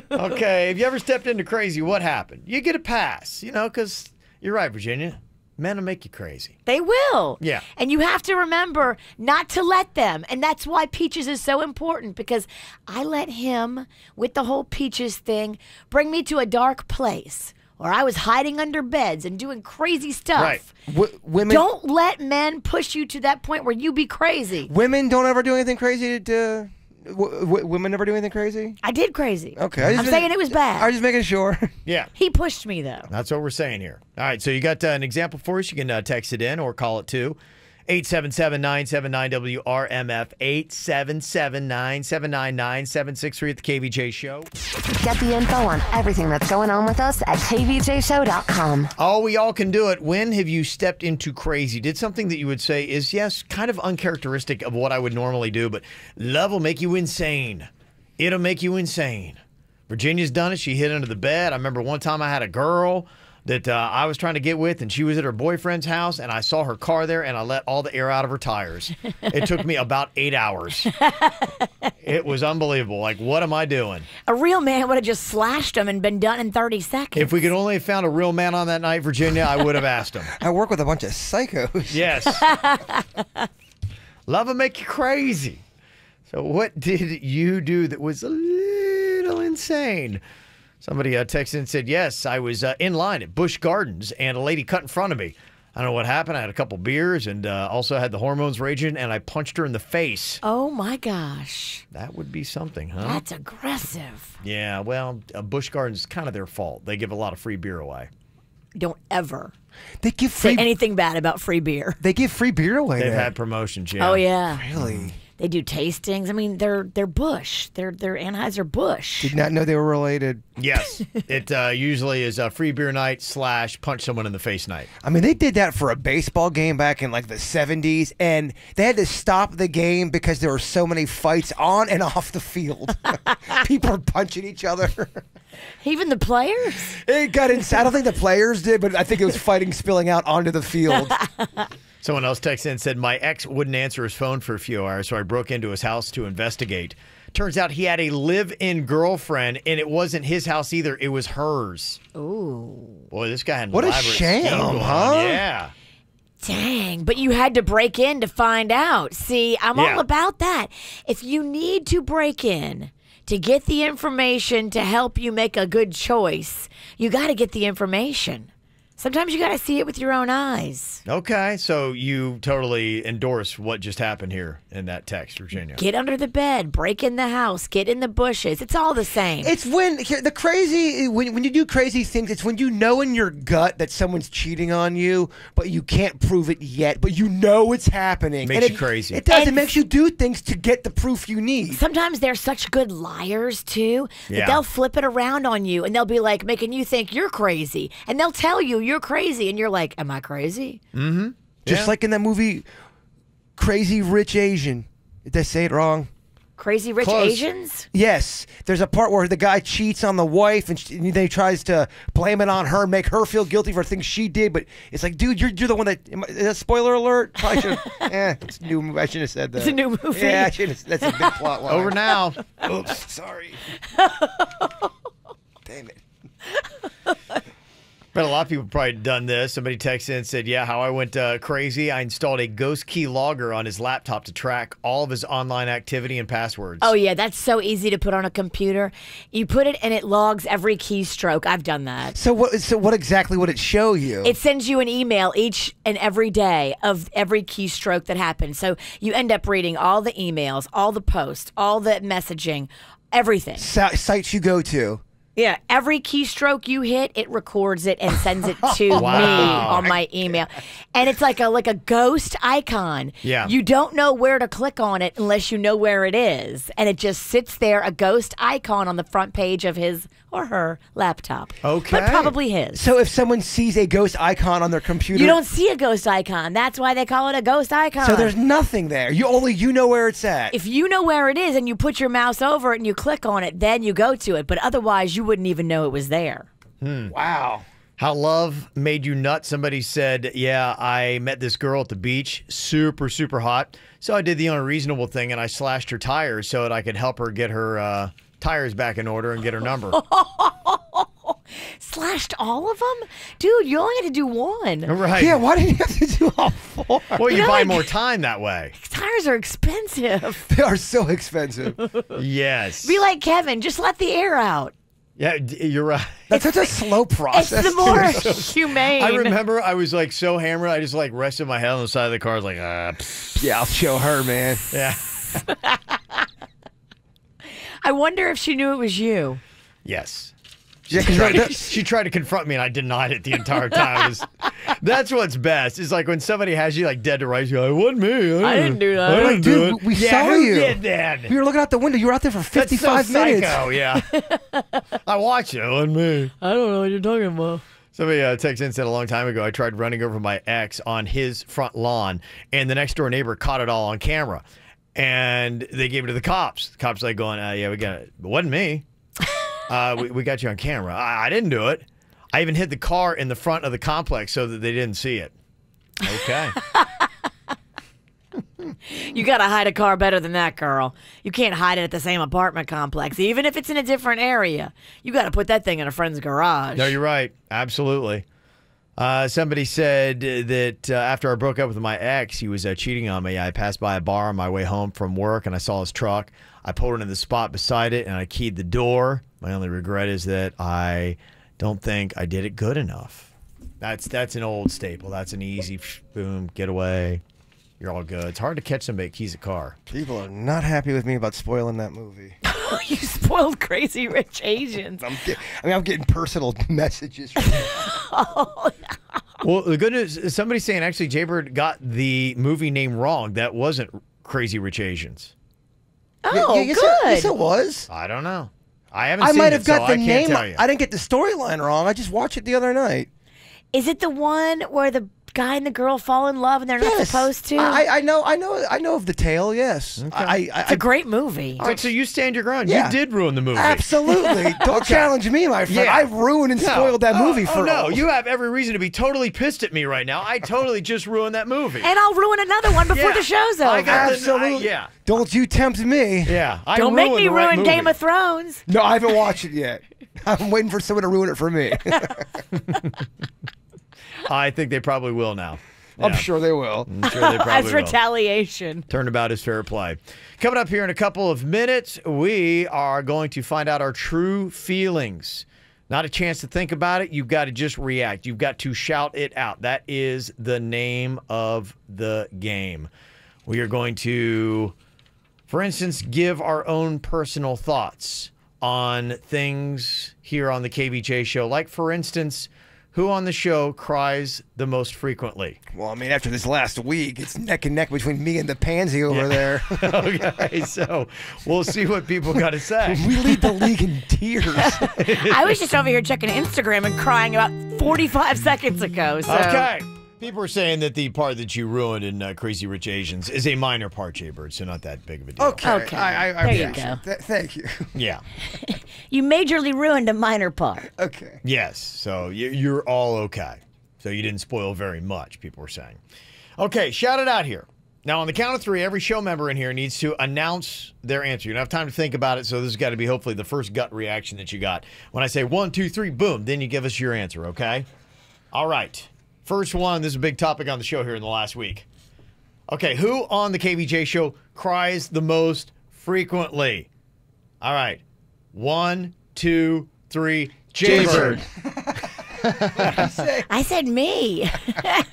Okay, have you ever stepped into crazy? What happened? You get a pass, because you're right, Virginia. Men will make you crazy. They will. Yeah. And you have to remember not to let them. And that's why Peaches is so important, because I let him, with the whole Peaches thing, bring me to a dark place where I was hiding under beds and doing crazy stuff. Right. Women Don't let men push you to that point where you be crazy. Women don't ever do anything crazy to. Women never do anything crazy? I did crazy. Okay. I'm saying it was bad. I was just making sure. Yeah. He pushed me, though. That's what we're saying here. All right, so you got an example for us. You can text it in or call it too. 877-979-WRMF, 877-979-9763 at the KVJ Show. Get the info on everything that's going on with us at kvjshow.com. Oh, we all can do it. When have you stepped into crazy? Did something that you would say is, yes, kind of uncharacteristic of what I would normally do, but love will make you insane. It'll make you insane. Virginia's done it. She hid under the bed. I remember one time I had a girl that I was trying to get with, and she was at her boyfriend's house, and I saw her car there, and I let all the air out of her tires. It took me about 8 hours. It was unbelievable. Like, what am I doing? A real man would have just slashed him and been done in 30 seconds. If we could only have found a real man on that night, Virginia, I would have asked him. I work with a bunch of psychos. Yes. Love will make you crazy. So what did you do that was a little insane? Somebody texted and said, yes, I was in line at Busch Gardens, and a lady cut in front of me. I don't know what happened. I had a couple beers and also had the hormones raging, and I punched her in the face. Oh, my gosh. That would be something, huh? That's aggressive. Yeah, well, Busch Gardens is kind of their fault. They give a lot of free beer away. Don't ever They give say free. anything bad about free beer. They give free beer away. They've there. had promotions, yeah. Oh, yeah. Really? They do tastings. I mean, they're Busch. They're Anheuser-Busch. Did not know they were related. Yes. It usually is a free beer night / punch someone in the face night. I mean, they did that for a baseball game back in like the 70s, and they had to stop the game because there were so many fights on and off the field. People were punching each other. Even the players? It got inside. I don't think the players did, but I think it was fighting spilling out onto the field. Someone else texted in and said, my ex wouldn't answer his phone for a few hours, so I broke into his house to investigate. Turns out he had a live-in girlfriend, and it wasn't his house either. It was hers. Ooh. Boy, this guy had an What a elaborate sham, scheme going huh? on. Yeah. Dang, but you had to break in to find out. See, I'm Yeah. all about that. If you need to break in to get the information to help you make a good choice, you got to get the information. Sometimes you got to see it with your own eyes. Okay, so you totally endorse what just happened here in that text, Virginia. Get under the bed, break in the house, get in the bushes. It's all the same. It's when when you do crazy things, it's when you know in your gut that someone's cheating on you, but you can't prove it yet, but you know it's happening. Makes And you crazy. It does. It And- makes you do things to get the proof you need. Sometimes they're such good liars, too, that Yeah. they'll flip it around on you, and they'll be like making you think you're crazy. And they'll tell you you're crazy, and you're like, am I crazy? Just Yeah. like in that movie, Crazy Rich Asian. Did I say it wrong? Crazy Rich Close. Asians? Yes. There's a part where the guy cheats on the wife and then he tries to blame it on her, make her feel guilty for things she did. But it's like, dude, you're the one that. Is that spoiler alert? Probably should. It's a new movie. I shouldn't have said that. It's a new movie. Yeah, I shouldn't have. That's a big plot line. Over now. Oops, sorry. Damn it. But a lot of people probably done this. Somebody texted in and said, yeah, how I went crazy. I installed a ghost key logger on his laptop to track all of his online activity and passwords. Oh, yeah, that's so easy to put on a computer. You put it and it logs every keystroke. I've done that. So what exactly would it show you? It sends you an email each and every day of every keystroke that happens. So you end up reading all the emails, all the posts, all the messaging, everything. Sites you go to. Yeah, every keystroke you hit, it records it and sends it to me on my email. And it's like a ghost icon. Yeah. You don't know where to click on it unless you know where it is. And it just sits there, a ghost icon on the front page of his or her laptop. Okay. But probably his. So if someone sees a ghost icon on their computer, You don't see a ghost icon. That's why they call it a ghost icon. So there's nothing there. You know where it's at. If you know where it is and you put your mouse over it and you click on it, then you go to it. But otherwise, you wouldn't even know it was there. Wow. How love made you nuts. Somebody said, yeah, I met this girl at the beach, super, super hot. So I did the unreasonable thing and I slashed her tires so that I could help her get her tires back in order and get her number. Slashed all of them? Dude, you only had to do one. Right. Yeah, why did you have to do all four? Well, you know, buy like- more time that way. Tires are expensive. They are so expensive. Yes. Be like Kevin, just let the air out. Yeah, you're right. That's such a slow It's process. the more humane. I remember I was like so hammered, I just like rested my head on the side of the car. I was like, Yeah, I'll show her, man. yeah. I wonder if she knew it was you. Yes. Yeah, 'cause She tried to confront me and I denied it the entire time. That's what's best. It's like when somebody has you like dead to rights, you're like, it wasn't me. I didn't do that. I didn't do dude, it. we yeah, saw who you. did that? we were looking out the window. You were out there for 55 That's so minutes. psycho, yeah. I watched it. It wasn't me. I don't know what you're talking about. Somebody texted in and said a long time ago, I tried running over my ex on his front lawn, and the next door neighbor caught it all on camera. And they gave it to the cops. The cops like going, yeah, we got it. It wasn't me. We got you on camera. I didn't do it. I even hid the car in the front of the complex so that they didn't see it. Okay. You got to hide a car better than that, girl. You can't hide it at the same apartment complex, even if it's in a different area. You got to put that thing in a friend's garage. No, you're right. Absolutely. Somebody said that after I broke up with my ex, he was cheating on me. I passed by a bar on my way home from work, and I saw his truck. I pulled into the spot beside it, and I keyed the door. My only regret is that I don't think I did it good enough. That's an old staple. That's an easy, boom, get away. You're all good. It's hard to catch somebody that keys a car. People are not happy with me about spoiling that movie. You spoiled Crazy Rich Asians. I'm getting personal messages from Well, the good news is somebody's saying actually Jaybird got the movie name wrong. That wasn't Crazy Rich Asians. Oh, yes, good. Yes, it was. I don't know. I haven't I seen might it, have got so the I name. can't tell you. I didn't get the storyline wrong. I just watched it the other night. Is it the one where the guy and the girl fall in love and they're not supposed to? I know of the tale. Yes, It's a great movie. All right, so you stand your ground. Yeah. You did ruin the movie. Absolutely. Don't challenge me, my friend. Yeah. I ruined and spoiled that movie for no, you have every reason to be totally pissed at me right now. I totally just ruined that movie. And I'll ruin another one before Yeah. the show's over. I got the- Absolutely. yeah. Don't you tempt me. Yeah. I Don't make ruined me the right ruin movie. Game of Thrones. No, I haven't watched it yet. I'm waiting for someone to ruin it for me. I think they probably will now. I'm Yeah. sure they will. I'm sure they probably As will. retaliation. Turnabout is fair play. Coming up here in a couple of minutes, we are going to find out our true feelings. Not a chance to think about it. You've got to just react. You've got to shout it out. That is the name of the game. We are going to, for instance, give our own personal thoughts on things here on the KVJ show. Like, for instance, who on the show cries the most frequently? Well, I mean, after this last week, it's neck and neck between me and the pansy over there. Okay, so we'll see what people got to say. We lead the league in tears. I was just over here checking Instagram and crying about 45 seconds ago. So. Okay. People are saying that the part that you ruined in Crazy Rich Asians is a minor part, Jaybird, so not that big of a deal. Okay. I There you appreciate go. it. Thank you. Yeah. You majorly ruined a minor part. Okay. Yes. So you're all okay. So you didn't spoil very much, people were saying. Okay, shout it out here. Now, on the count of 3, every show member in here needs to announce their answer. You don't have time to think about it, so this has got to be hopefully the first gut reaction that you got. When I say 1, 2, 3, boom, then you give us your answer, okay? All right. First one, this is a big topic on the show here in the last week. Okay, who on the KVJ show cries the most frequently? All right. 1, 2, 3, Jaybird. I said me.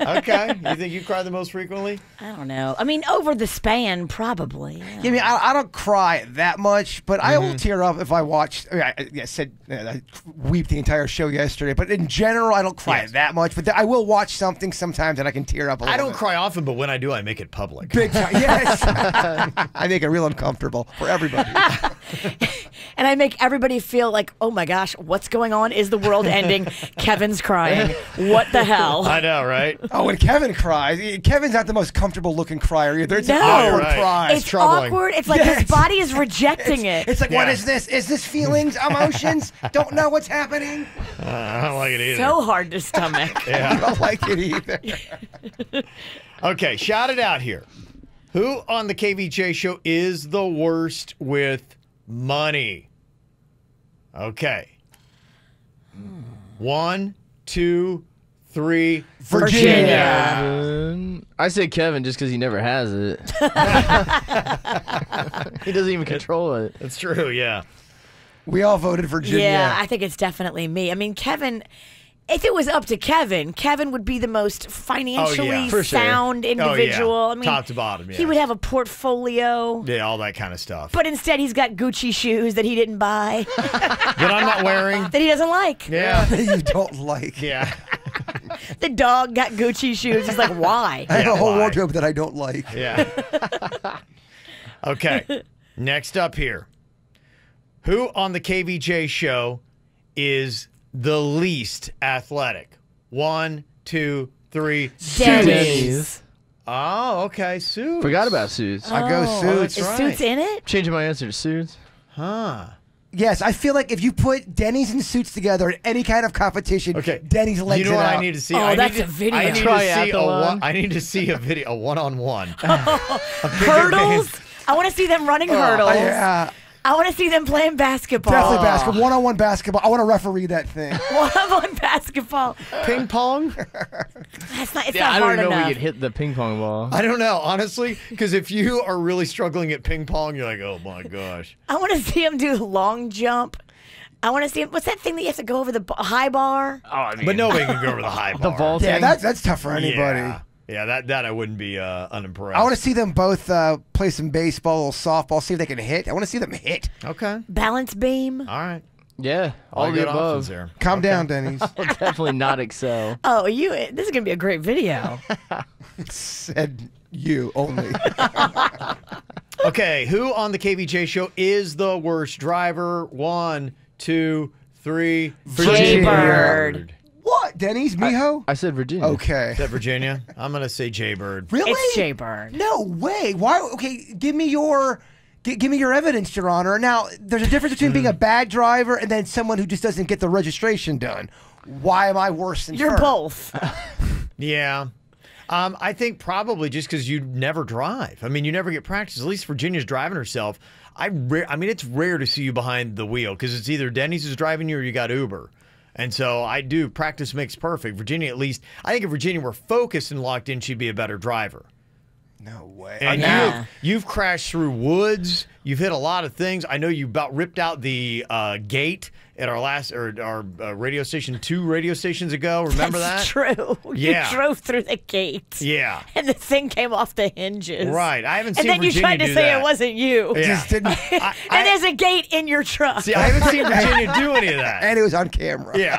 Okay. You think you cry the most frequently? I don't know. I mean, over the span, probably. Yeah, I mean, I don't cry that much, but I will tear up if I watch. I weep the entire show yesterday, but in general, I don't cry that much. But I will watch something sometimes, and I can tear up a little I don't bit. cry often, but when I do, I make it public. Big time, yes. I make it real uncomfortable for everybody. And I make everybody feel like, oh my gosh, what's going on? Is the world ending? Kevin's crying. What the hell? I know, right? Oh, when Kevin cries, Kevin's not the most comfortable looking crier either. It's an No. awkward Right. cry. It's troubling. awkward. It's like his body is rejecting it. It's like, what Yeah. is this? Is this feelings, emotions? Don't know what's happening? I don't like it either. So hard to stomach. I don't like it either. Okay, shout it out here. Who on the KVJ show is the worst with money? Okay. 1, 2, 3. Virginia. I said Kevin just because he never has it. He doesn't even control it. That's true, yeah. We all voted Virginia. Yeah, I think it's definitely me. I mean, Kevin, if it was up to Kevin, Kevin would be the most financially For sure. sound individual. Oh, yeah. I mean, Top to bottom, He yeah. would have a portfolio. Yeah, all that kind of stuff. But instead, he's got Gucci shoes that he didn't buy, That I'm not wearing. that he doesn't like. Yeah. You don't like. Yeah. The dog got Gucci shoes. He's like, why? I have Yeah, a whole why? wardrobe that I don't like. Yeah. Okay. Next up here. Who on the KVJ show is the least athletic? 1, 2, 3. Denny's. Oh, okay. Suits. Forgot about suits. I go suits. Is right. Suits in it? Changing my answer to suits. Huh. Yes, I feel like if you put Denny's and suits together in any kind of competition, Okay. Denny's legs You know it what out. I need to see? Oh, I that's need a video. I need to see a Triathlon. I need to see a video, a one-on-one. Hurdles. I want to see them running hurdles. Yeah, I want to see them playing basketball. definitely basketball. One-on-one basketball. I want to referee that thing. One-on-one basketball. Ping pong? That's not. It's Yeah, not I hard don't even know enough. we could hit the ping pong ball. I don't know, honestly, because if you are really struggling at ping pong, you're like, oh my gosh. I want to see him do long jump. I want to see him. What's that thing that you have to go over the high bar? Oh, I mean, But nobody can go over the high bar. the vault. Yeah, that's tough for anybody. Yeah, that I wouldn't be unimpressed. I want to see them both play some baseball, or softball, see if they can hit. I want to see them hit. Okay. Balance beam. All right. Yeah, all Good the options above. there. Calm down, Denny's. Will definitely not excel. Oh, this is gonna be a great video. Said you only. Okay, who on the KVJ show is the worst driver? 1, 2, 3. Jaybird. What? Denny's? Miho? I said Virginia. Okay. Is that Virginia? I'm going to say Jaybird. Really? It's Jaybird. No way. Why? Okay, give me your evidence, Your Honor. Now, there's a difference between being a bad driver and then someone who just doesn't get the registration done. Why am I worse than You're her? both. Yeah. I think probably just because you never drive. I mean, you never get practice. At least Virginia's driving herself. I mean, it's rare to see you behind the wheel because it's either Denny's who's driving you or you got Uber. And so I do. Practice makes perfect. Virginia, at least, I think if Virginia were focused and locked in, she'd be a better driver. No way. And Yeah. you've crashed through woods. You've hit a lot of things. I know you about ripped out the gate at our last our radio station 2 radio stations ago. Remember That's that? true. Yeah. You drove through the gate. Yeah. And the thing came off the hinges. Right. I haven't And seen then you Virginia tried to do say that. it wasn't you. Yeah. Just didn't. And there's a gate in your truck. See, I haven't seen Virginia do any of that. And it was on camera. Yeah.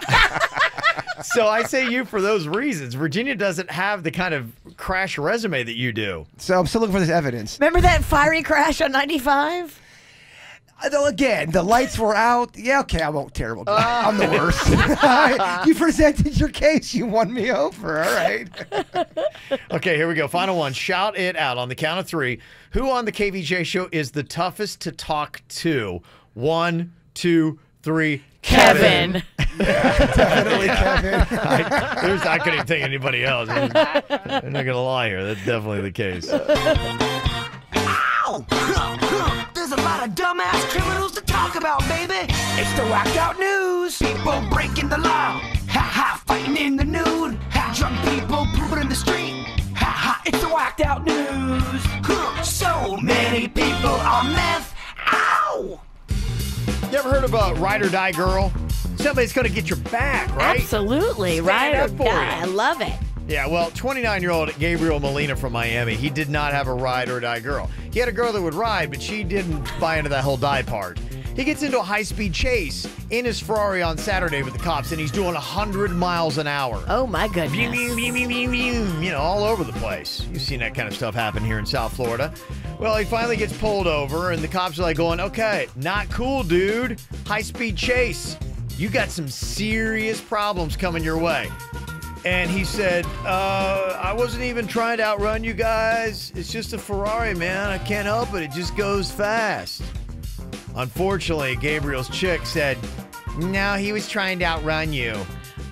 So I say you for those reasons. Virginia doesn't have the kind of crash resume that you do. So I'm still looking for this evidence. Remember that fiery crash on 95? Though again, the lights were out. Yeah, okay, I'm a terrible guy. I'm the worst. You presented your case. You won me over. All right. Okay, here we go. Final one. Shout it out on the count of 3. Who on the KVJ show is the toughest to talk to? 1, 2, 3. Kevin. Definitely Kevin. I couldn't even think of anybody else. I'm not going to lie here. That's definitely the case. There's a lot of dumbass criminals to talk about, baby. It's the whacked out news. People breaking the law. Ha ha, fighting in the nude. Ha, drunk people pooping in the street. Ha ha, it's the whacked out news. So many people on meth. Ow! You ever heard of a ride or die girl? Somebody's going to get your back, right? Absolutely. Stand Right or up for die. you. I love it. Yeah, well, 29-year-old Gabriel Molina from Miami, he did not have a ride or die girl. He had a girl that would ride, but she didn't buy into that whole die part. He gets into a high-speed chase in his Ferrari on Saturday with the cops, and he's doing 100 miles an hour. Oh, my goodness. You know, all over the place. You've seen that kind of stuff happen here in South Florida. Well, he finally gets pulled over, and the cops are like going, okay, not cool, dude. High-speed chase. You got some serious problems coming your way. And he said, I wasn't even trying to outrun you guys. It's just a Ferrari, man. I can't help it. It just goes fast. Unfortunately, Gabriel's chick said, no, he was trying to outrun you.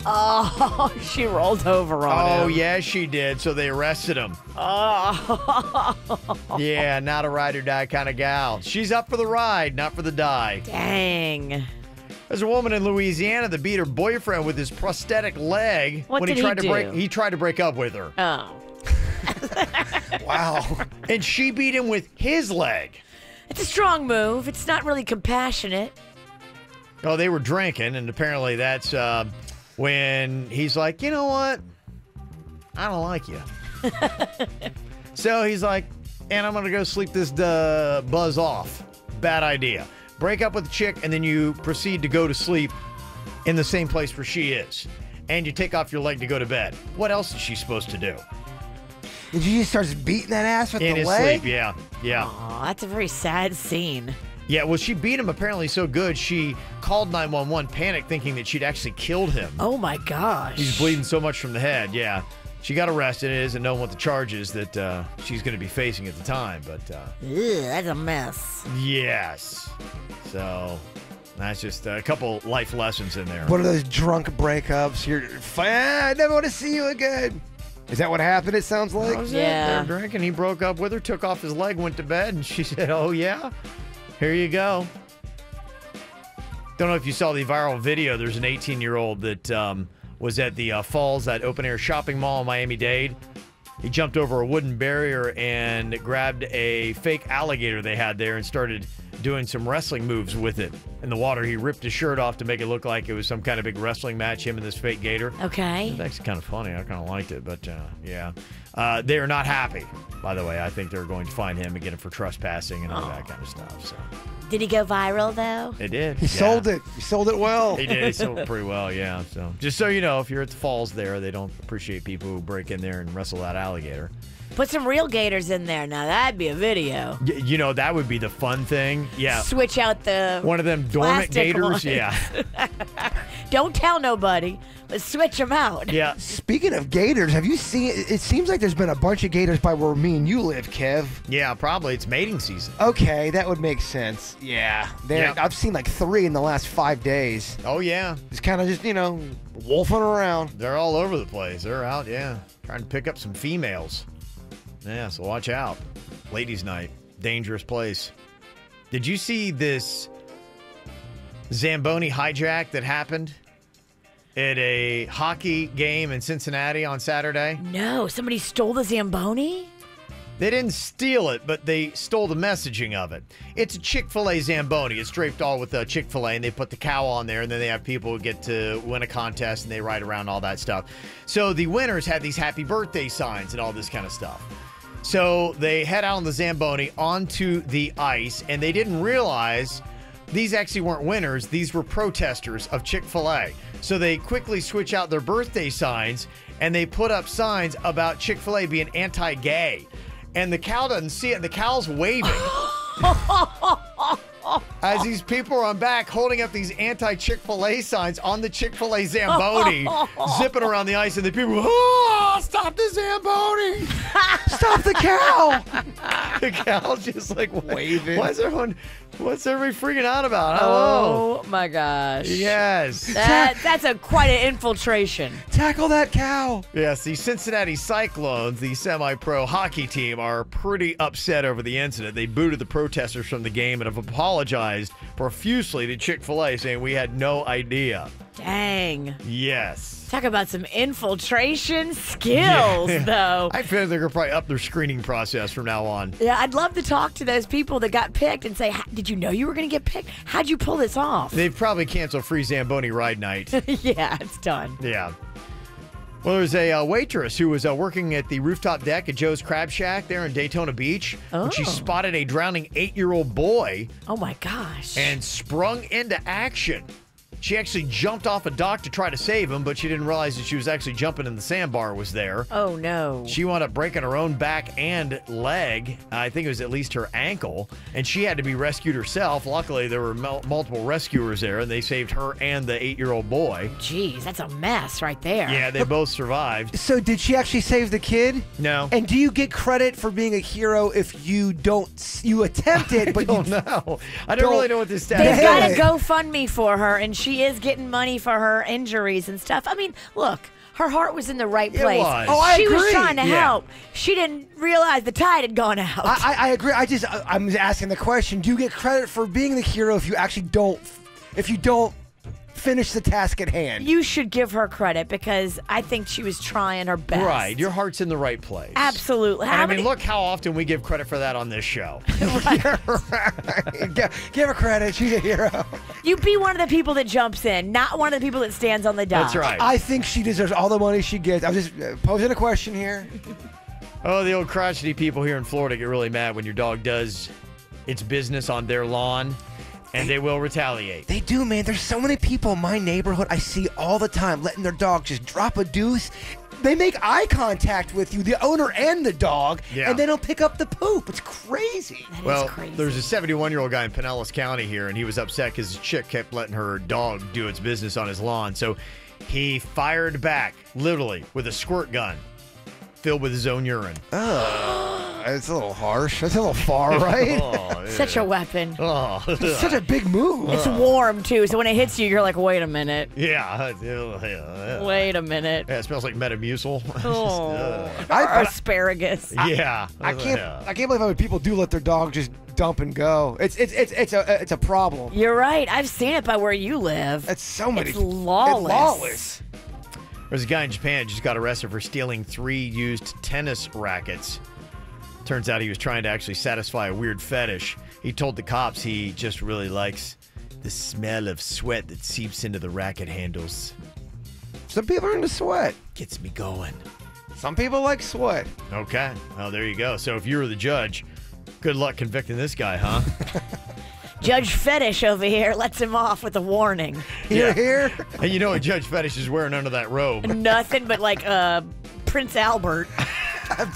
Oh, she rolled over on him. Oh, yeah, she did. So they arrested him. Oh. Yeah, not a ride or die kind of gal. She's up for the ride, not for the die. Dang. There's a woman in Louisiana that beat her boyfriend with his prosthetic leg What when did he tried he to break. do? He tried to break up with her. Oh. Wow. And she beat him with his leg. It's a strong move. It's not really compassionate. Oh, they were drinking, and apparently that's when he's like, you know what? I don't like you. So he's like, and I'm going to go sleep this buzz off. Bad idea. Break up with the chick, and then you proceed to go to sleep in the same place where she is. And you take off your leg to go to bed. What else is she supposed to do? Did you just start beating that ass with In the his leg? sleep, yeah. Yeah. Oh, that's a very sad scene. Yeah, well, she beat him apparently so good, she called 911, panicked, thinking that she'd actually killed him. Oh, my gosh. He's bleeding so much from the head, yeah. She got arrested and isn't knowing what the charges that she's going to be facing at the time, but... Ew, that's a mess. Yes. So, that's just a couple life lessons in there. One of those drunk breakups. You're I never want to see you again. Is that what happened, it sounds like? That was it. Yeah. They were drinking, he broke up with her, took off his leg, went to bed, and she said, oh, yeah? Here you go. Don't know if you saw the viral video. There's an 18-year-old that was at the Falls, that open-air shopping mall in Miami-Dade. He jumped over a wooden barrier and grabbed a fake alligator they had there and started doing some wrestling moves with it. In the water, he ripped his shirt off to make it look like it was some kind of big wrestling match, him and this fake gator. Okay. It's actually kind of funny. I kind of liked it, but yeah. They are not happy, by the way. I think they're going to find him and get him for trespassing and all that kind of stuff. So Did he go viral, though? they did. He sold it. He sold it well. He did. He sold it pretty well, yeah. So just so you know, if you're at the falls there, they don't appreciate people who break in there and wrestle that alligator. Put some real gators in there. Now, that'd be a video. You know, that would be the fun thing. Yeah. Switch out the One of them dormant plastic gators. ones. Yeah. Don't tell nobody, but switch them out. Yeah. Speaking of gators, have you seen? It seems like there's been a bunch of gators by where me and you live, Kev. Yeah, probably. It's mating season. Okay, that would make sense. Yeah, Yeah. I've seen like 3 in the last 5 days. Oh, yeah. It's kind of just wolfing around. They're all over the place. They're out, yeah. Trying to pick up some females. Yeah, so watch out. Ladies' night. Dangerous place. Did you see this Zamboni hijack that happened at a hockey game in Cincinnati on Saturday? No, somebody stole the Zamboni? They didn't steal it, but they stole the messaging of it. It's a Chick-fil-A Zamboni. It's draped all with Chick-fil-A, and they put the cow on there, and then they have people who get to win a contest, and they ride around all that stuff. So the winners had these happy birthday signs and all this kind of stuff. So they head out on the Zamboni onto the ice, and they didn't realize these actually weren't winners. These were protesters of Chick-fil-A. So they quickly switch out their birthday signs, and they put up signs about Chick-fil-A being anti-gay. And the cow doesn't see it, and the cow's waving. as these people run back holding up these anti-Chick-fil-A signs on the Chick-fil-A Zamboni, zipping around the ice, and the people, stop the Zamboni! Stop the cow! The cow's just like waving. What's everybody freaking out about? Oh my gosh. Yes. That's quite an infiltration. Tackle that cow. Yes, the Cincinnati Cyclones, the semi-pro hockey team, are pretty upset over the incident. They booted the protesters from the game and have apologized profusely to Chick-fil-A, saying we had no idea. Dang. Yes. Talk about some infiltration skills, though. I feel they're going to probably up their screening process from now on. Yeah, I'd love to talk to those people that got picked and say, did you know you were going to get picked? How'd you pull this off? They've probably canceled free Zamboni ride night. Yeah, it's done. Yeah. Well, there's a waitress who was working at the rooftop deck at Joe's Crab Shack there in Daytona Beach when she spotted a drowning 8-year-old boy. Oh, my gosh. And sprung into action. She actually jumped off a dock to try to save him, but she didn't realize that she was actually jumping and the sandbar was there. Oh, no. She wound up breaking her own back and leg. I think it was at least her ankle. And she had to be rescued herself. Luckily, there were multiple rescuers there, and they saved her and the 8-year-old boy. Jeez, that's a mess right there. Yeah, they both survived. So did she actually save the kid? No. And do you get credit for being a hero if you attempt it, but I don't know. I don't really know what this status They've is. got a GoFundMe for her, and she is getting money for her injuries and stuff. I mean, look, her heart was in the right place. was. Oh, I she was agree. trying to help. She didn't realize the tide had gone out. I agree. I'm asking the question: do you get credit for being the hero if you actually don't finish the task at hand? You should give her credit because I think she was trying her best. Right. Your heart's in the right place. Absolutely. And I mean, look how often we give credit for that on this show. Give her credit. She's a hero. You be one of the people that jumps in, not one of the people that stands on the dock. That's right. I think she deserves all the money she gets. I'm just posing a question here. Oh, the old crotchety people here in Florida get really mad when your dog does its business on their lawn, and they will retaliate. They do, man. There's so many people in my neighborhood I see all the time letting their dog just drop a deuce. They make eye contact with you, the owner and the dog, and they don't pick up the poop. It's crazy. That is crazy. There's a 71-year-old guy in Pinellas County here, and he was upset because his chick kept letting her dog do its business on his lawn. So he fired back, literally, with a squirt gun filled with his own urine. It's a little harsh. That's a little far, right? Oh, yeah. Such a weapon. Oh. It's such a big move. It's warm, too, so when it hits you, you're like, wait a minute. Yeah. Wait a minute. Yeah, it smells like Metamucil. Oh. Or asparagus. Yeah. I can't believe how many people do let their dog just dump and go. It's a problem. You're right. I've seen it by where you live. That's so many. It's lawless. It's lawless. There's a guy in Japan just got arrested for stealing 3 used tennis rackets. Turns out he was trying to actually satisfy a weird fetish. He told the cops he just really likes the smell of sweat that seeps into the racket handles. Some people are into sweat. Gets me going. Some people like sweat. Okay. Well, there you go. So if you were the judge, good luck convicting this guy, huh? Judge Fetish over here lets him off with a warning. You're here? And you know what Judge Fetish is wearing under that robe? Nothing but like Prince Albert.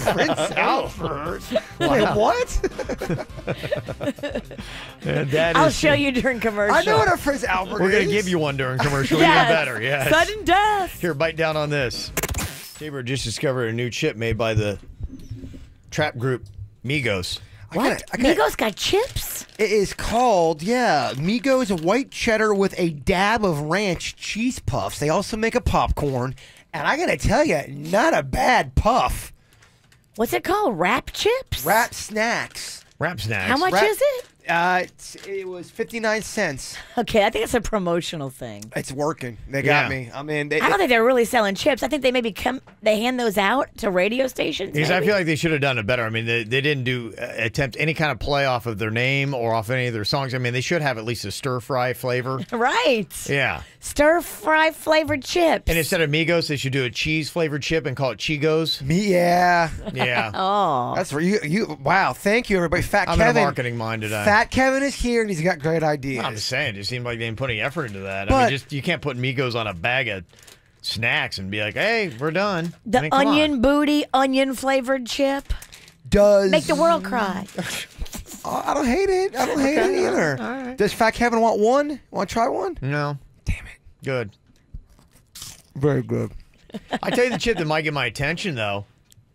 Prince Albert? Wait, what? I'll show you during commercial. I know what a Prince Albert We're is. going to give you one during commercial. Yes. Even better. Yes. Sudden death. Here, bite down on this. Tabor just discovered a new chip made by the trap group Migos. What? Migos got chips? It is called, Migos white cheddar with a dab of ranch cheese puffs. They also make a popcorn. And I got to tell you, not a bad puff. What's it called? Wrap chips? Wrap snacks. Wrap snacks. How much is it? It was 59 cents. Okay, I think it's a promotional thing. It's working. They got me. I mean, I don't think they're really selling chips. I think they maybe they hand those out to radio stations. Because I feel like they should have done it better. I mean, they didn't attempt any kind of play off of their name or off any of their songs. I mean, they should have at least a stir fry flavor. Right. Yeah. Stir fry flavored chips. And instead of Migos, they should do a cheese flavored chip and call it Chigos. Yeah. Yeah. Oh. That's where you. Wow. Thank you, everybody. Fat I'm Kevin. in a marketing mind today. Fat Kevin is here and he's got great ideas. I'm just saying, it seemed like they didn't put any effort into that. But, I mean, you can't put Migos on a bag of snacks and be like, hey, we're done. The onion booty, onion flavored chip. Does make the world cry. I don't hate it. I don't hate it either. All right. Does Fat Kevin want one? Want to try one? No. Damn it. Good. Very good. I tell you the chip that might get my attention, though.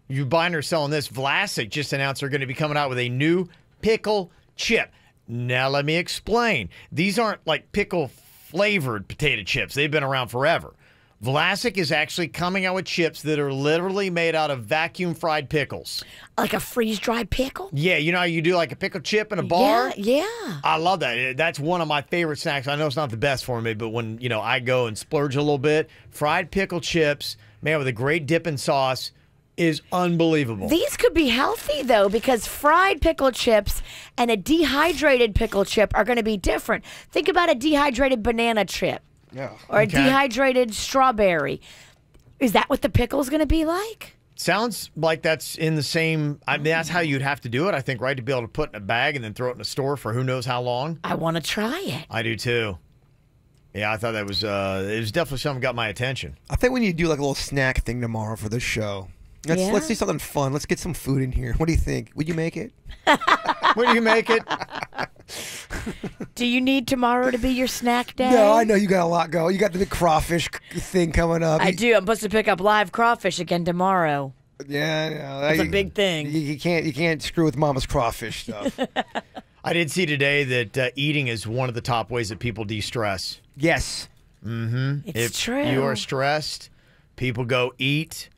You buying or selling this? Vlasic just announced they're going to be coming out with a new pickle chip. Now, let me explain. These aren't like pickle-flavored potato chips. They've been around forever. Vlasic is actually coming out with chips that are literally made out of vacuum-fried pickles. Like a freeze-dried pickle? Yeah, you know how you do like a pickle chip in a bar? Yeah. I love that. That's one of my favorite snacks. I know it's not the best for me, but when, I go and splurge a little bit, fried pickle chips, man, with a great dipping sauce, is unbelievable. These could be healthy, though, because fried pickle chips and a dehydrated pickle chip are going to be different. Think about a dehydrated banana chip. Yeah. Or a dehydrated strawberry. Is that what the pickle's going to be like? Sounds like that's in the same. I mean, that's how you'd have to do it, I think, right? To be able to put in a bag and then throw it in a store for who knows how long. I want to try it. I do too. Yeah, I thought that was. It was definitely something that got my attention. I think we need to do like a little snack thing tomorrow for the show. Let's do something fun. Let's get some food in here. What do you think? Would you make it? Would you make it? Do you need tomorrow to be your snack day? No, I know you got a lot going. You got the big crawfish thing coming up. I do. I'm supposed to pick up live crawfish again tomorrow. Yeah, I know. That's a big thing. You can't screw with Mama's crawfish stuff. I did see today that eating is one of the top ways that people de-stress. Yes. Mm-hmm. It's if true. You are stressed, people go eat.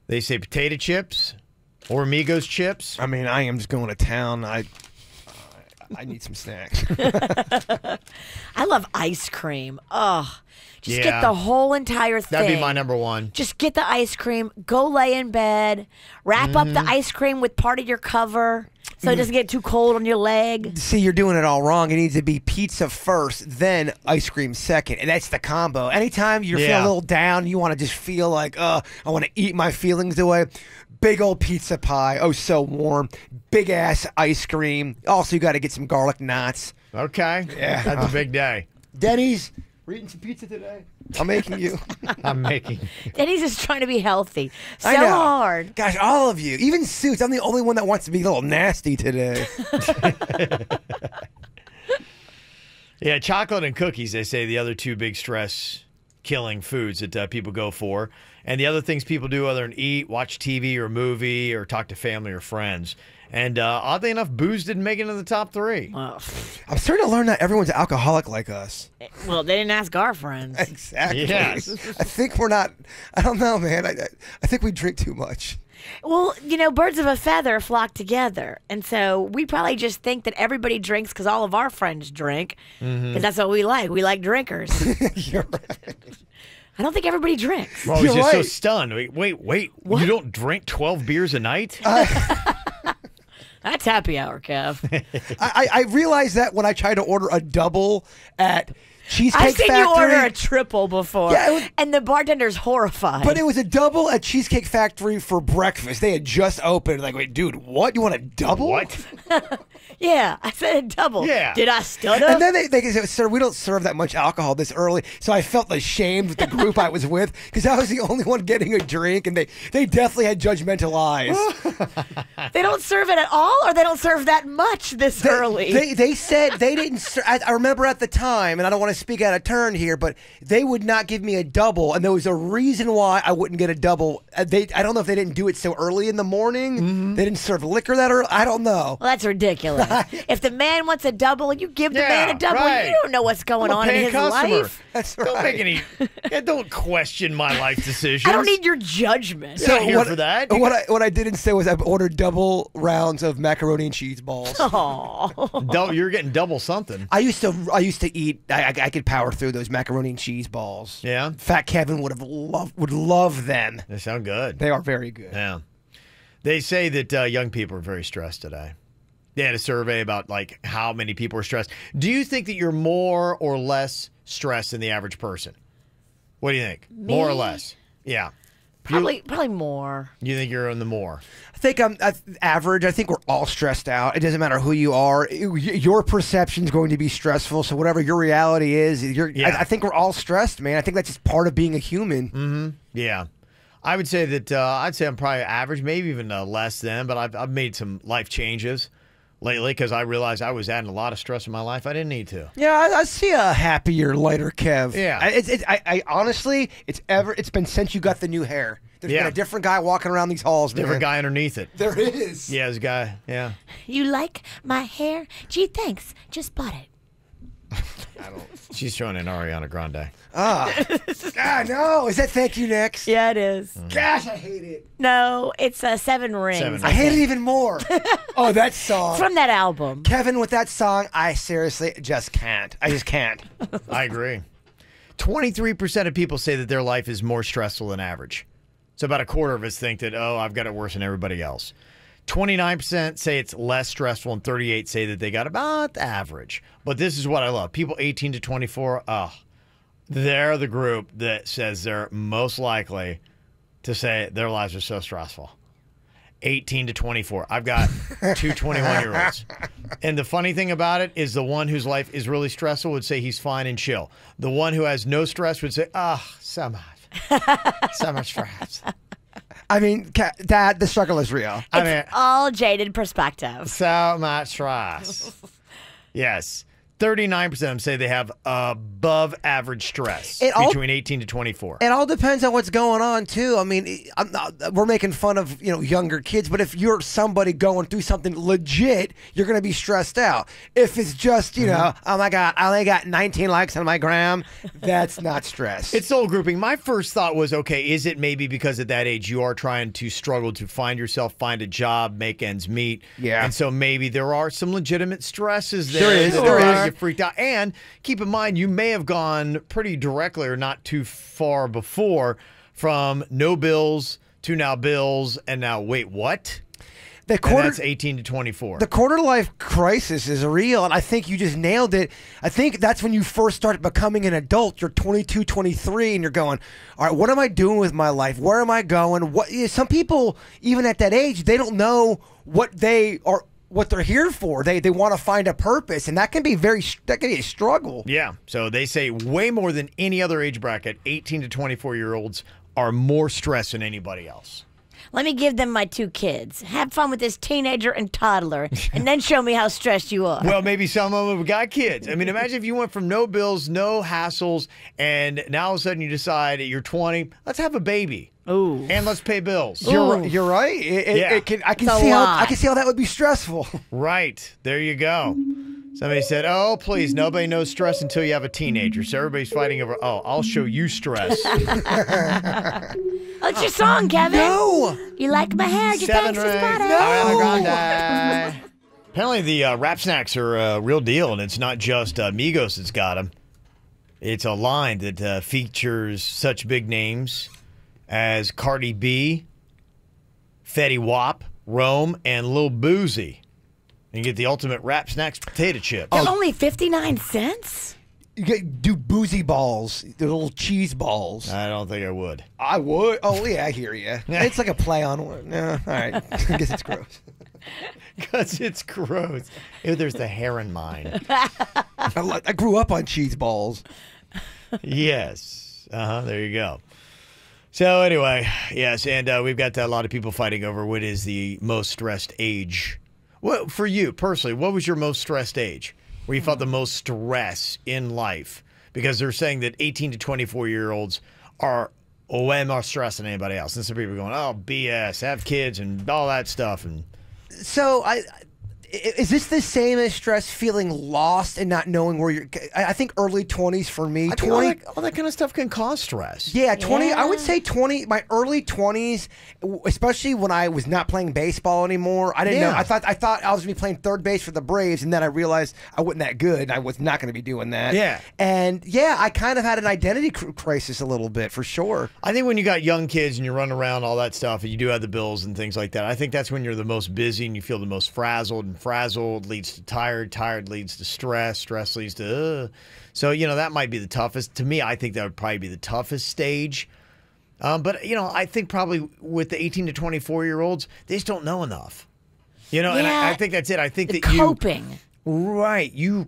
They say potato chips or Amigos chips. I mean, I am just going to town. I need some snacks. I love ice cream. Oh, just get the whole entire thing. That'd be my number one. Just get the ice cream, go lay in bed, wrap up the ice cream with part of your cover so it doesn't get too cold on your leg. See, you're doing it all wrong. It needs to be pizza first, then ice cream second. And that's the combo. Anytime you're feeling a little down, you want to just feel like, I want to eat my feelings away. Big old pizza pie. Oh, so warm. Big ass ice cream. Also, you got to get some garlic knots. Okay. Yeah. That's a big day. Denny's, we're eating some pizza today. I'm making you. I'm making. Denny's just trying to be healthy. So I know. hard. Gosh, all of you. Even Suits. I'm the only one that wants to be a little nasty today. Yeah, chocolate and cookies, they say, the other two big stress-killing foods that people go for. And the other things people do other than eat, watch TV or a movie, or talk to family or friends. And oddly enough, booze didn't make it into the top three. Well, I'm starting to learn that everyone's alcoholic like us. well, they didn't ask our friends. Exactly. Yes. I think we're not. I don't know, man. I think we drink too much. Well, birds of a feather flock together. And so we probably just think that everybody drinks because all of our friends drink. Because that's what we like. We like drinkers. You're right. I don't think everybody drinks. Well, I was You're just so right. stunned. Wait. What? You don't drink 12 beers a night? That's happy hour, Kev. I realized that when I tried to order a double at Cheesecake I've seen Factory. you order a triple before. Yeah, and the bartender's horrified. But it was a double at Cheesecake Factory for breakfast. They had just opened. Like, wait, dude, what? You want a double? What? Yeah, I said a double. Yeah. Did I stutter? And then they said, sir, we don't serve that much alcohol this early. So I felt ashamed with the group I was with because I was the only one getting a drink, and they definitely had judgmental eyes. They don't serve it at all, or they don't serve that much this early? They said they didn't serve. I remember at the time, and I don't want to speak out of turn here, but they would not give me a double, and there was a reason why I wouldn't get a double. I don't know if they didn't do it so early in the morning. They didn't serve liquor that early. I don't know. Well, that's ridiculous. If the man wants a double, you give the man a double. right. You don't know what's going I'm a on in paying his customer. life. That's Don't right. make any. Don't question my life decisions. I don't need your judgment. You're not here for that. What I did instead was I ordered double rounds of macaroni and cheese balls. Aw. You're getting double something. I used to eat. I could power through those macaroni and cheese balls. Yeah. Fat Kevin would love them. They sound good. They are very good. Yeah. They say that young people are very stressed today. They had a survey about like how many people are stressed. Do you think that you're more or less stressed than the average person? What do you think? More or less? Yeah. Probably more. You think you're in the more? I think I'm average. I think we're all stressed out. It doesn't matter who you are. Your perception is going to be stressful. So whatever your reality is, I think we're all stressed, man. I think that's just part of being a human. Mm-hmm. Yeah. I would say that I'm probably average, maybe even less than, but I've made some life changes lately because I realized I was adding a lot of stress in my life I didn't need to. Yeah, I see a happier, lighter Kev. Yeah. I honestly, it's been since you got the new hair. There's been a different guy walking around these halls. Different guy underneath it. There is. Yeah, this guy. Yeah. You like my hair? Gee, thanks. Just bought it. She's showing an Ariana Grande. God, no. Is that Thank You Next? Yeah, it is. Gosh, I hate it. No, it's 7 Rings. 7 Rings. I hate it even more. Oh, that song. From that album. Kevin, with that song, I seriously just can't. I just can't. I agree. 23% of people say that their life is more stressful than average. So about a quarter of us think that, I've got it worse than everybody else. 29% say it's less stressful, and 38% say that they got about average. But this is what I love. People 18 to 24, they're the group that says they're most likely to say their lives are so stressful. 18 to 24. I've got two 21-year-olds. And the funny thing about it is the one whose life is really stressful would say he's fine and chill. The one who has no stress would say, so much. So much stress. I mean, Dad, the struggle is real. It's all jaded perspective. So much stress. Yes. 39% of them say they have above average stress between 18 to 24. It all depends on what's going on, too. I mean, we're making fun of, younger kids, but if you're somebody going through something legit, you're going to be stressed out. If it's just, oh my God, I only got 19 likes on my gram, that's not stress. It's soul grouping. My first thought was, okay, is it maybe because at that age you are trying to struggle to find yourself, find a job, make ends meet? Yeah. And so maybe there are some legitimate stresses there. There is. That are getting you freaked out. And keep in mind, you may have gone pretty directly or not too far before from no bills to now bills and now wait, what? And that's 18 to 24. The quarter-life crisis is real, and I think you just nailed it. I think that's when you first start becoming an adult. You're 22, 23, and you're going, all right, what am I doing with my life? Where am I going? Some people, even at that age, they don't know what they're here for. They want to find a purpose, and that can be a struggle. Yeah. So they say way more than any other age bracket, 18 to 24-year-olds are more stressed than anybody else. Let me give them my 2 kids. Have fun with this teenager and toddler, and then show me how stressed you are. Well, maybe some of them have got kids. I mean, imagine if you went from no bills, no hassles, and now all of a sudden you decide at you're 20, let's have a baby. Ooh. And let's pay bills. You're right. I can see how that would be stressful. Right. There you go. Somebody said, oh, please, nobody knows stress until you have a teenager. So everybody's fighting over, I'll show you stress. What's your song, Kevin? No. You like my hair? You 7 thanks Rings. about it. Ariana Grande. Apparently the rap snacks are a real deal, and it's not just Migos that's got them. It's a line that features such big names as Cardi B, Fetty Wap, Rome, and Lil Boozy. And you get the ultimate rap snacks potato chips. They're only 59 cents? You do boozy balls, the little cheese balls. I don't think I would. I would. Oh, yeah, I hear you. It's like a play on one. No, all right. I guess it's gross. Because it's gross. Ew, there's the hair in mine. I grew up on cheese balls. Yes. There you go. So anyway, yes, and we've got a lot of people fighting over what is the most stressed age. Well, for you personally, what was your most stressed age? Where you felt the most stress in life? Because they're saying that 18 to 24-year-olds are way more stressed than anybody else. And some people are going, oh, BS, have kids and all that stuff. And so is this the same as stress, feeling lost and not knowing where you're? I think early 20s for me. I think all that kind of stuff can cause stress. Yeah, 20. Yeah. I would say 20. My early 20s, especially when I was not playing baseball anymore. I didn't know. I thought I was going to be playing third base for the Braves, and then I realized I wasn't that good. And I was not going to be doing that. Yeah. And yeah, I kind of had an identity crisis a little bit, for sure. I think when you got young kids and you run around all that stuff, and you do have the bills and things like that, I think that's when you're the most busy and you feel the most frazzled, and frazzled leads to tired leads to stress leads to so that might be the toughest. To me, I think that would probably be the toughest stage. But I think probably with the 18 to 24-year-olds, they just don't know enough. And I think that's it. I think that coping. Right. You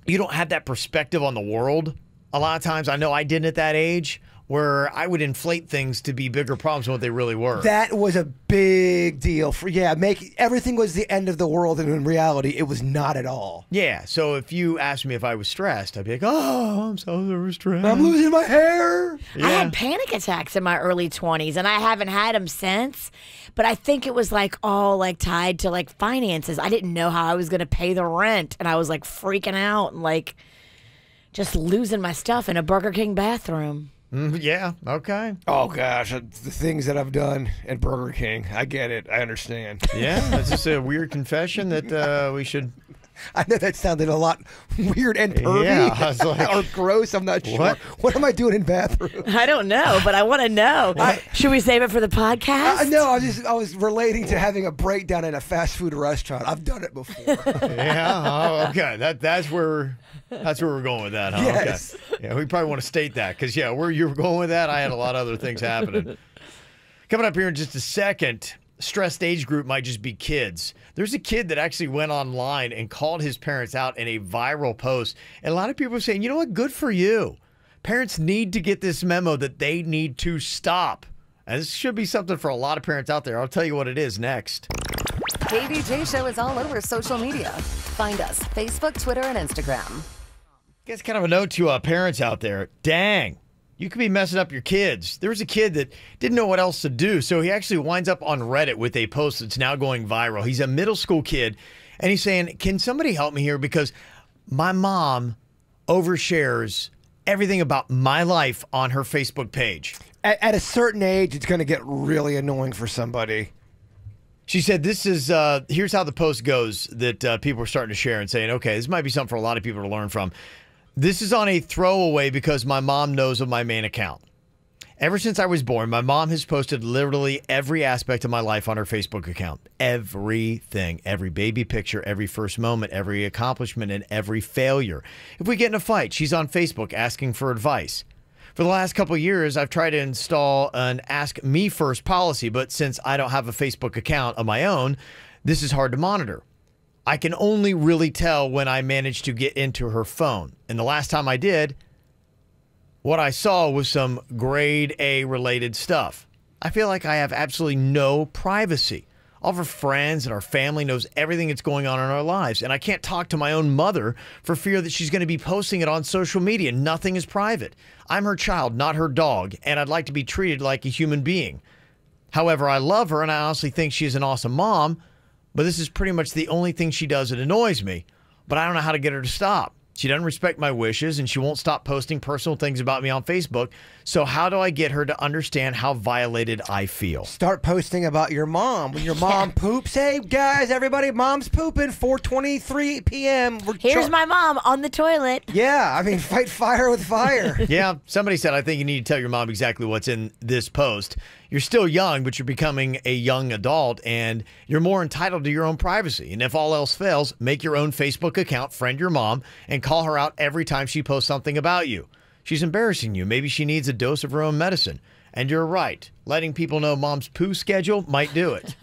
don't have that perspective on the world a lot of times. I know I didn't at that age, where I would inflate things to be bigger problems than what they really were. That was a big deal for everything was the end of the world, and in reality, it was not at all. Yeah. So if you asked me if I was stressed, I'd be like, "Oh, I'm so stressed. I'm losing my hair." Yeah. I had panic attacks in my early 20s, and I haven't had them since. But I think it was like all like tied to like finances. I didn't know how I was going to pay the rent, and I was like freaking out and like just losing my stuff in a Burger King bathroom. Yeah. Okay. Oh gosh, the things that I've done at Burger King. I get it. I understand. Yeah. That's just a weird confession that we should. I know that sounded a lot weird and pervy Yeah, I was like, or gross. I'm not sure. What am I doing in bathroom? I don't know, but I want to know. Should we save it for the podcast? No, I was relating to having a breakdown in a fast food restaurant. I've done it before. Yeah. Oh, okay. That's where we're going with that, huh? Yes. Okay. Yeah, we probably want to state that because where you were going with that, I had a lot of other things happening. Coming up here in just a second. Stressed age group might just be kids. There's a kid that actually went online and called his parents out in a viral post. And a lot of people are saying, you know what? Good for you. Parents need to get this memo that they need to stop. And this should be something for a lot of parents out there. I'll tell you what it is next. KVJ Show is all over social media. Find us Facebook, Twitter, and Instagram. Guess kind of a note to parents out there. Dang. You could be messing up your kids. There was a kid that didn't know what else to do, so he actually winds up on Reddit with a post that's now going viral. He's a middle school kid, and he's saying, can somebody help me here? Because my mom overshares everything about my life on her Facebook page. At a certain age, it's going to get really annoying for somebody. She said, this is, here's how the post goes that people are starting to share and saying, okay, this might be something for a lot of people to learn from. This is on a throwaway because my mom knows of my main account. Ever since I was born, my mom has posted literally every aspect of my life on her Facebook account. Everything. Every baby picture, every first moment, every accomplishment, and every failure. If we get in a fight, she's on Facebook asking for advice. For the last couple of years, I've tried to install an Ask Me First policy, but since I don't have a Facebook account of my own, this is hard to monitor. I can only really tell when I manage to get into her phone. And the last time I did, what I saw was some grade A related stuff. I feel like I have absolutely no privacy. All of our friends and our family knows everything that's going on in our lives. And I can't talk to my own mother for fear that she's going to be posting it on social media. Nothing is private. I'm her child, not her dog. And I'd like to be treated like a human being. However, I love her and I honestly think she is an awesome mom. But this is pretty much the only thing she does that annoys me. But I don't know how to get her to stop. She doesn't respect my wishes, and she won't stop posting personal things about me on Facebook. So how do I get her to understand how violated I feel? Start posting about your mom. When your mom poops, hey, guys, everybody, mom's pooping, 4:23 p.m. Here's my mom on the toilet. Yeah, I mean, fight fire with fire. Yeah, somebody said, I think you need to tell your mom exactly what's in this post. You're still young, but you're becoming a young adult, and you're more entitled to your own privacy. And if all else fails, make your own Facebook account, friend your mom, and call her out every time she posts something about you. She's embarrassing you. Maybe she needs a dose of her own medicine. And you're right. Letting people know mom's poo schedule might do it.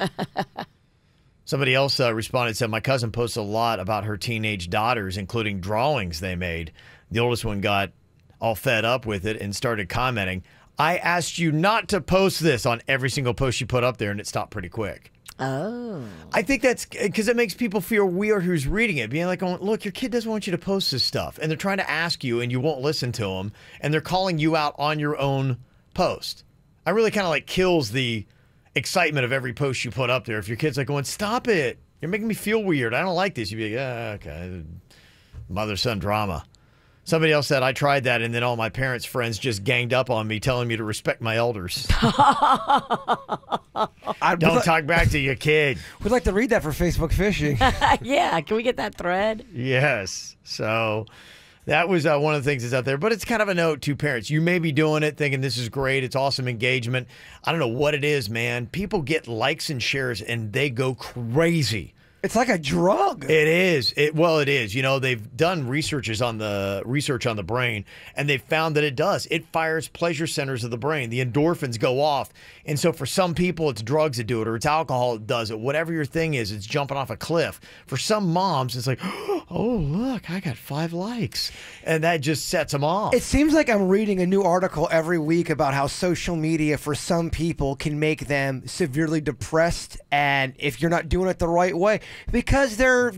Somebody else responded, said, my cousin posts a lot about her teenage daughters, including drawings they made. The oldest one got all fed up with it and started commenting, I asked you not to post this on every single post you put up there, and it stopped pretty quick. Oh. I think that's because it makes people feel weird who's reading it, being like, oh, look, your kid doesn't want you to post this stuff. And they're trying to ask you, and you won't listen to them, and they're calling you out on your own post. I really kind of like kills the excitement of every post you put up there. If your kid's like going, stop it. You're making me feel weird. I don't like this. You'd be like, okay. Mother-son drama. Somebody else said, I tried that, and then all my parents' friends just ganged up on me, telling me to respect my elders. Don't talk back to your kid. We'd like to read that for Facebook phishing. Yeah, can we get that thread? Yes. So that was one of the things that's out there. But it's kind of a note to parents. You may be doing it, thinking this is great. It's awesome engagement. I don't know what it is, man. People get likes and shares, and they go crazy It's like a drug. It is. Well, it is. You know, they've done research on the brain, and they've found that it does. It fires pleasure centers of the brain. The endorphins go off. And so for some people, it's drugs that do it, or it's alcohol that does it. Whatever your thing is, it's jumping off a cliff. For some moms, it's like, oh, look, I got 5 likes. And that just sets them off. It seems like I'm reading a new article every week about how social media for some people can make them severely depressed, and if you're not doing it the right way, because they're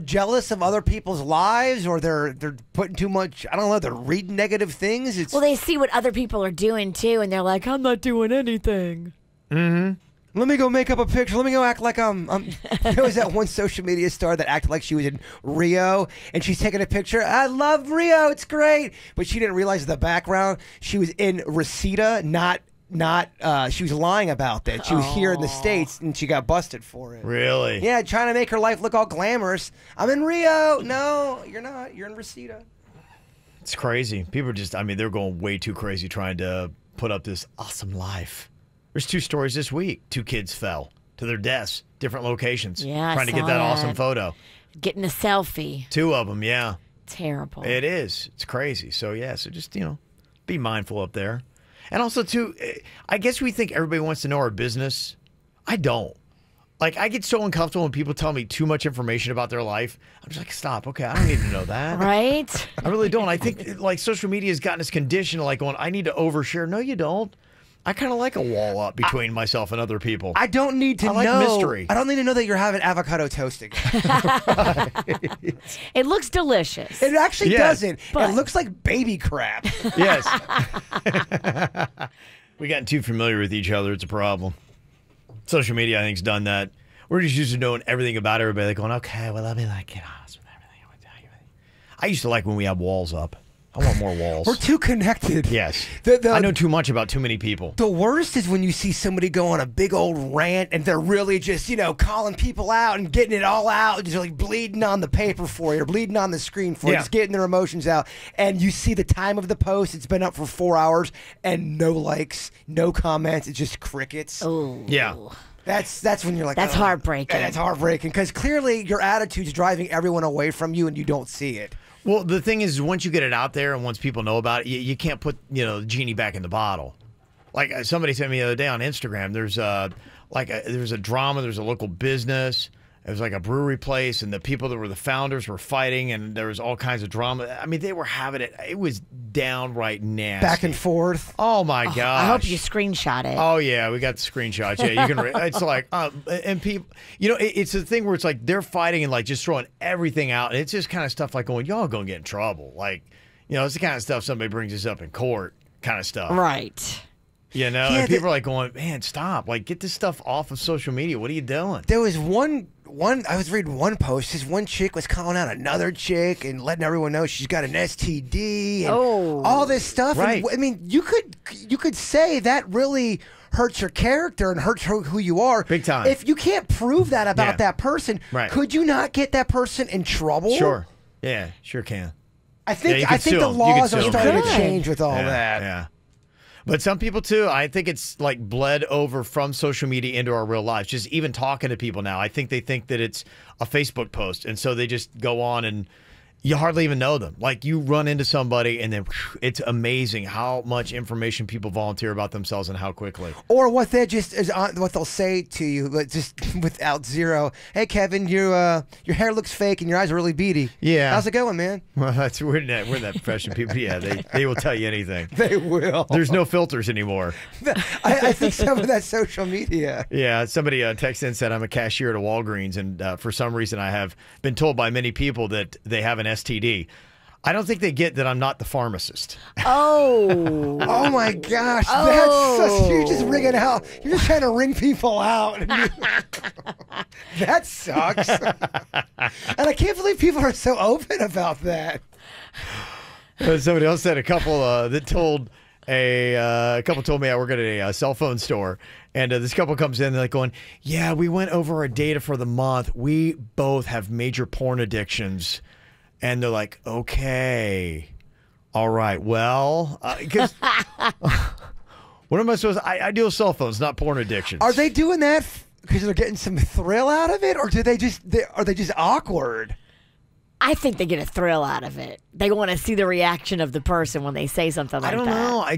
jealous of other people's lives, or they're putting too much, I don't know, they're reading negative things. Well, they see what other people are doing too, and they're like, I'm not doing anything. Let me go make up a picture. Let me go act like there was that one social media star that acted like she was in Rio, and she's taking a picture. I love Rio. It's great. But she didn't realize the background. She was in Reseda, not she was lying about that. She was here in the States, and she got busted for it. Really? Yeah, trying to make her life look all glamorous. I'm in Rio. No, you're not. You're in Reseda. It's crazy. People are just, I mean, they're going way too crazy trying to put up this awesome life. There's 2 stories this week. 2 kids fell to their deaths, different locations. Yeah, trying to get that awesome photo. Getting a selfie. 2 of them, yeah. Terrible. It is. It's crazy. So, yeah, so just, be mindful up there. And also, too, I guess we think everybody wants to know our business. I don't. Like, I get so uncomfortable when people tell me too much information about their life. I'm just like, stop. Okay, I don't need to know that. Right? I really don't. I think, like, social media has gotten us conditioned, like, going, I need to overshare. No, you don't. I kind of like a wall up between myself and other people. I don't need to know. I like mystery. I don't need to know that you're having avocado toast again. It looks delicious. It actually doesn't. But- It looks like baby crap. Yes. We gotten too familiar with each other. It's a problem. Social media, I think, has done that. We're just used to knowing everything about everybody. Like going, okay, well, let me get honest with everything. I used to like when we have walls up. I want more walls. We're too connected. Yes. I know too much about too many people. The worst is when you see somebody go on a big old rant and they're really just, calling people out and getting it all out, just like bleeding on the paper for you or bleeding on the screen for you, just getting their emotions out. And you see the time of the post, it's been up for 4 hours and no likes, no comments, it's just crickets. Oh. Yeah. That's when you're like, that's heartbreaking. That's heartbreaking because clearly your attitude's driving everyone away from you and you don't see it. Well, the thing is, once you get it out there and once people know about it, you can't put the genie back in the bottle. Like somebody sent me the other day on Instagram. There's a drama. There's a local business. It was like a brewery place, and the people that were the founders were fighting, and there was all kinds of drama. I mean, they were having it. It was downright nasty. Back and forth. Oh my gosh! I hope you screenshot it. Oh yeah, we got the screenshots. Yeah, you can. It's like, and people, it's the thing where it's like they're fighting and like just throwing everything out, and it's just kind of stuff like going, y'all gonna get in trouble. Like, it's the kind of stuff somebody brings us up in court, kind of stuff. Right. And people are like going, man, stop! Like, get this stuff off of social media. What are you doing? There was one. I was reading one post. This one chick was calling out another chick and letting everyone know she's got an STD and all this stuff. Right. And, I mean, you could say that really hurts your character and hurts who you are. Big time. If you can't prove that about that person, could you not get that person in trouble? Sure. Yeah, sure can. I think the laws are starting to change with all that. Yeah. But some people, too, I think it's like bled over from social media into our real lives. Just even talking to people now, I think they think that it's a Facebook post. And so they just go on and you hardly even know them. Like you run into somebody and then it's amazing how much information people volunteer about themselves and how quickly. Or what they just is what they'll say to you, but just without zero. Hey, Kevin, your hair looks fake and your eyes are really beady. Yeah. How's it going, man? Well, we're in that profession. People, they will tell you anything. They will. There's no filters anymore. I think some of that social media. Yeah, somebody texted and said, I'm a cashier at a Walgreens, and for some reason I have been told by many people that they have an STD. I don't think they get that I'm not the pharmacist. Oh. Oh my gosh. That's you're just ringing out. You're just trying to ring people out. That sucks. And I can't believe people are so open about that. Somebody else said a couple that told a couple told me I work at a cell phone store, and this couple comes in, they're like going, yeah, we went over our data for the month. We both have major porn addictions. And they're like, okay, all right, well, because what am I supposed to, I deal with cell phones, not porn addiction. Are they doing that because they're getting some thrill out of it, or are they just awkward? I think they get a thrill out of it. They want to see the reaction of the person when they say something like that. I don't know. I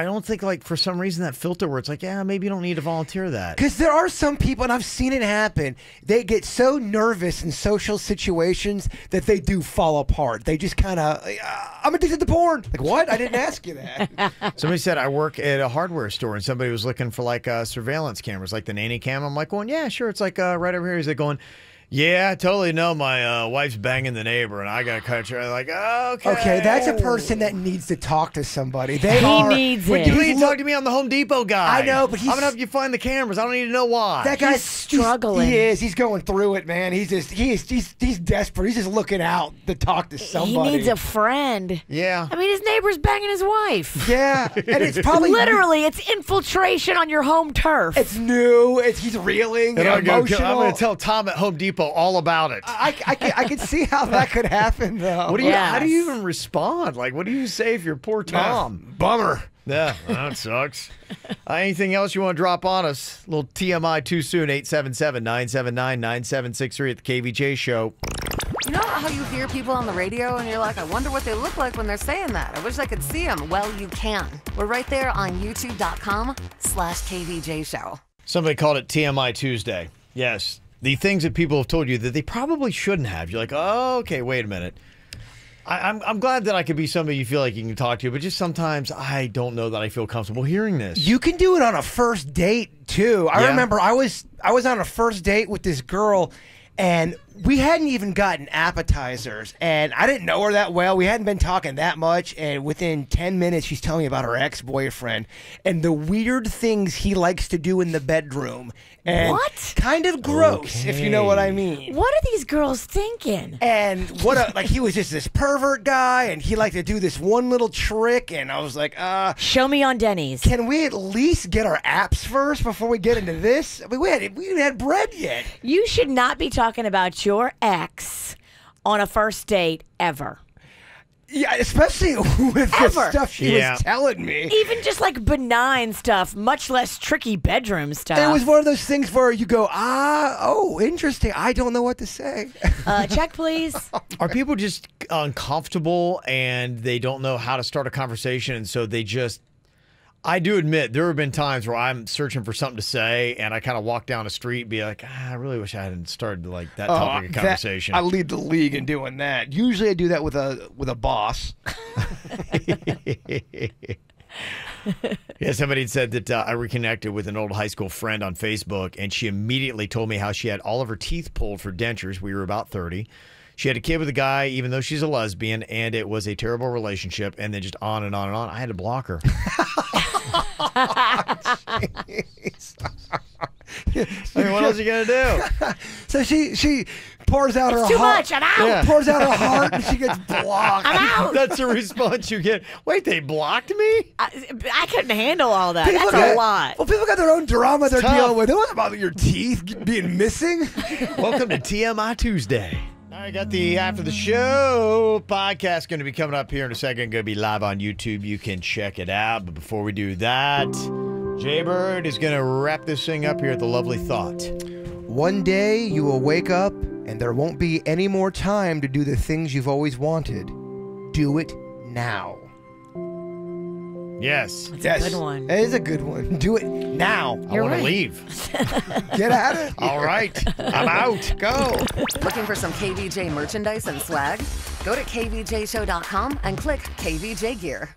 don't think, like, for some reason that filter where it's like, yeah, maybe you don't need to volunteer that. Because there are some people, and I've seen it happen, they get so nervous in social situations that they do fall apart. They just kind of, I'm addicted to porn. Like, what? I didn't ask you that. Somebody said, I work at a hardware store, and somebody was looking for, like, surveillance cameras, like the nanny cam. I'm like, going, yeah, sure. It's like right over here. He's like going, yeah, I totally know my wife's banging the neighbor, and I got to cut you. I'm like, okay. Okay, that's a person that needs to talk to somebody. He needs it. You need to talk to me on the Home Depot guy. I know, but I'm going to help you find the cameras. I don't need to know why. That guy's struggling. He is. He's going through it, man. He's desperate. He's just looking out to talk to somebody. He needs a friend. Yeah. I mean, his neighbor's banging his wife. Yeah, and it's probably literally it's infiltration on your home turf. It's new. He's reeling. And I'm emotional. going to tell Tom at Home Depot all about it. I can see how that could happen, though. How do you even respond? Like, what do you say if you're poor Tom? Bummer. Yeah, that sucks. Anything else you want to drop on us? A little TMI too soon, 877-979-9763 at the KVJ show. You know how you hear people on the radio and you're like, I wonder what they look like when they're saying that. I wish I could see them. Well, you can. We're right there on youtube.com/KVJ show. Somebody called it TMI Tuesday. Yes. The things that people have told you that they probably shouldn't have. You're like, oh, okay, wait a minute. I'm glad that I could be somebody you feel like you can talk to, but just sometimes I don't know that I feel comfortable hearing this. You can do it on a first date, too. I remember I was on a first date with this girl, and we hadn't even gotten appetizers, and I didn't know her that well. We hadn't been talking that much, and within 10 minutes, she's telling me about her ex-boyfriend and the weird things he likes to do in the bedroom. And what? Kind of gross, if you know what I mean. What are these girls thinking? And he was just this pervert guy, and he liked to do this one little trick, and I was like, show me on Denny's. Can we at least get our apps first before we get into this? I mean, we hadn't had bread yet. You should not be talking about your ex on a first date ever. Yeah, especially with the stuff she was telling me. Even just like benign stuff, much less tricky bedroom stuff. It was one of those things where you go, interesting. I don't know what to say. Check, please. Are people just uncomfortable and they don't know how to start a conversation, and so they just... I do admit there have been times where I'm searching for something to say, and I kind of walk down the street and be like, I really wish I hadn't started like that topic of conversation. I lead the league in doing that. Usually I do that with a boss. Yeah, somebody said that I reconnected with an old high school friend on Facebook, and she immediately told me how she had all of her teeth pulled for dentures. We were about 30. She had a kid with a guy, even though she's a lesbian, and it was a terrible relationship, and then just on and on and on. I had to block her. I mean, what else are you going to do? So she pours out her too heart. Much, I'm out. Yeah. Pours out her heart, and she gets blocked. I'm out. That's the response you get. Wait, they blocked me? I couldn't handle all that. That's a lot. Well, people got their own drama they're tough. dealing with. They don't want about your teeth being missing. Welcome to TMI Tuesday. I got the After the Show podcast going to be coming up here in a second. Going to be live on YouTube. You can check it out. But before we do that, Jaybird is going to wrap this thing up here at the lovely thought. One day you will wake up and there won't be any more time to do the things you've always wanted. Do it now. Yes. That's a good one. It is a good one. Do it now. I want to leave. Get out of here. All right. I'm out. Go. Looking for some KVJ merchandise and swag? Go to kvjshow.com and click KVJ Gear.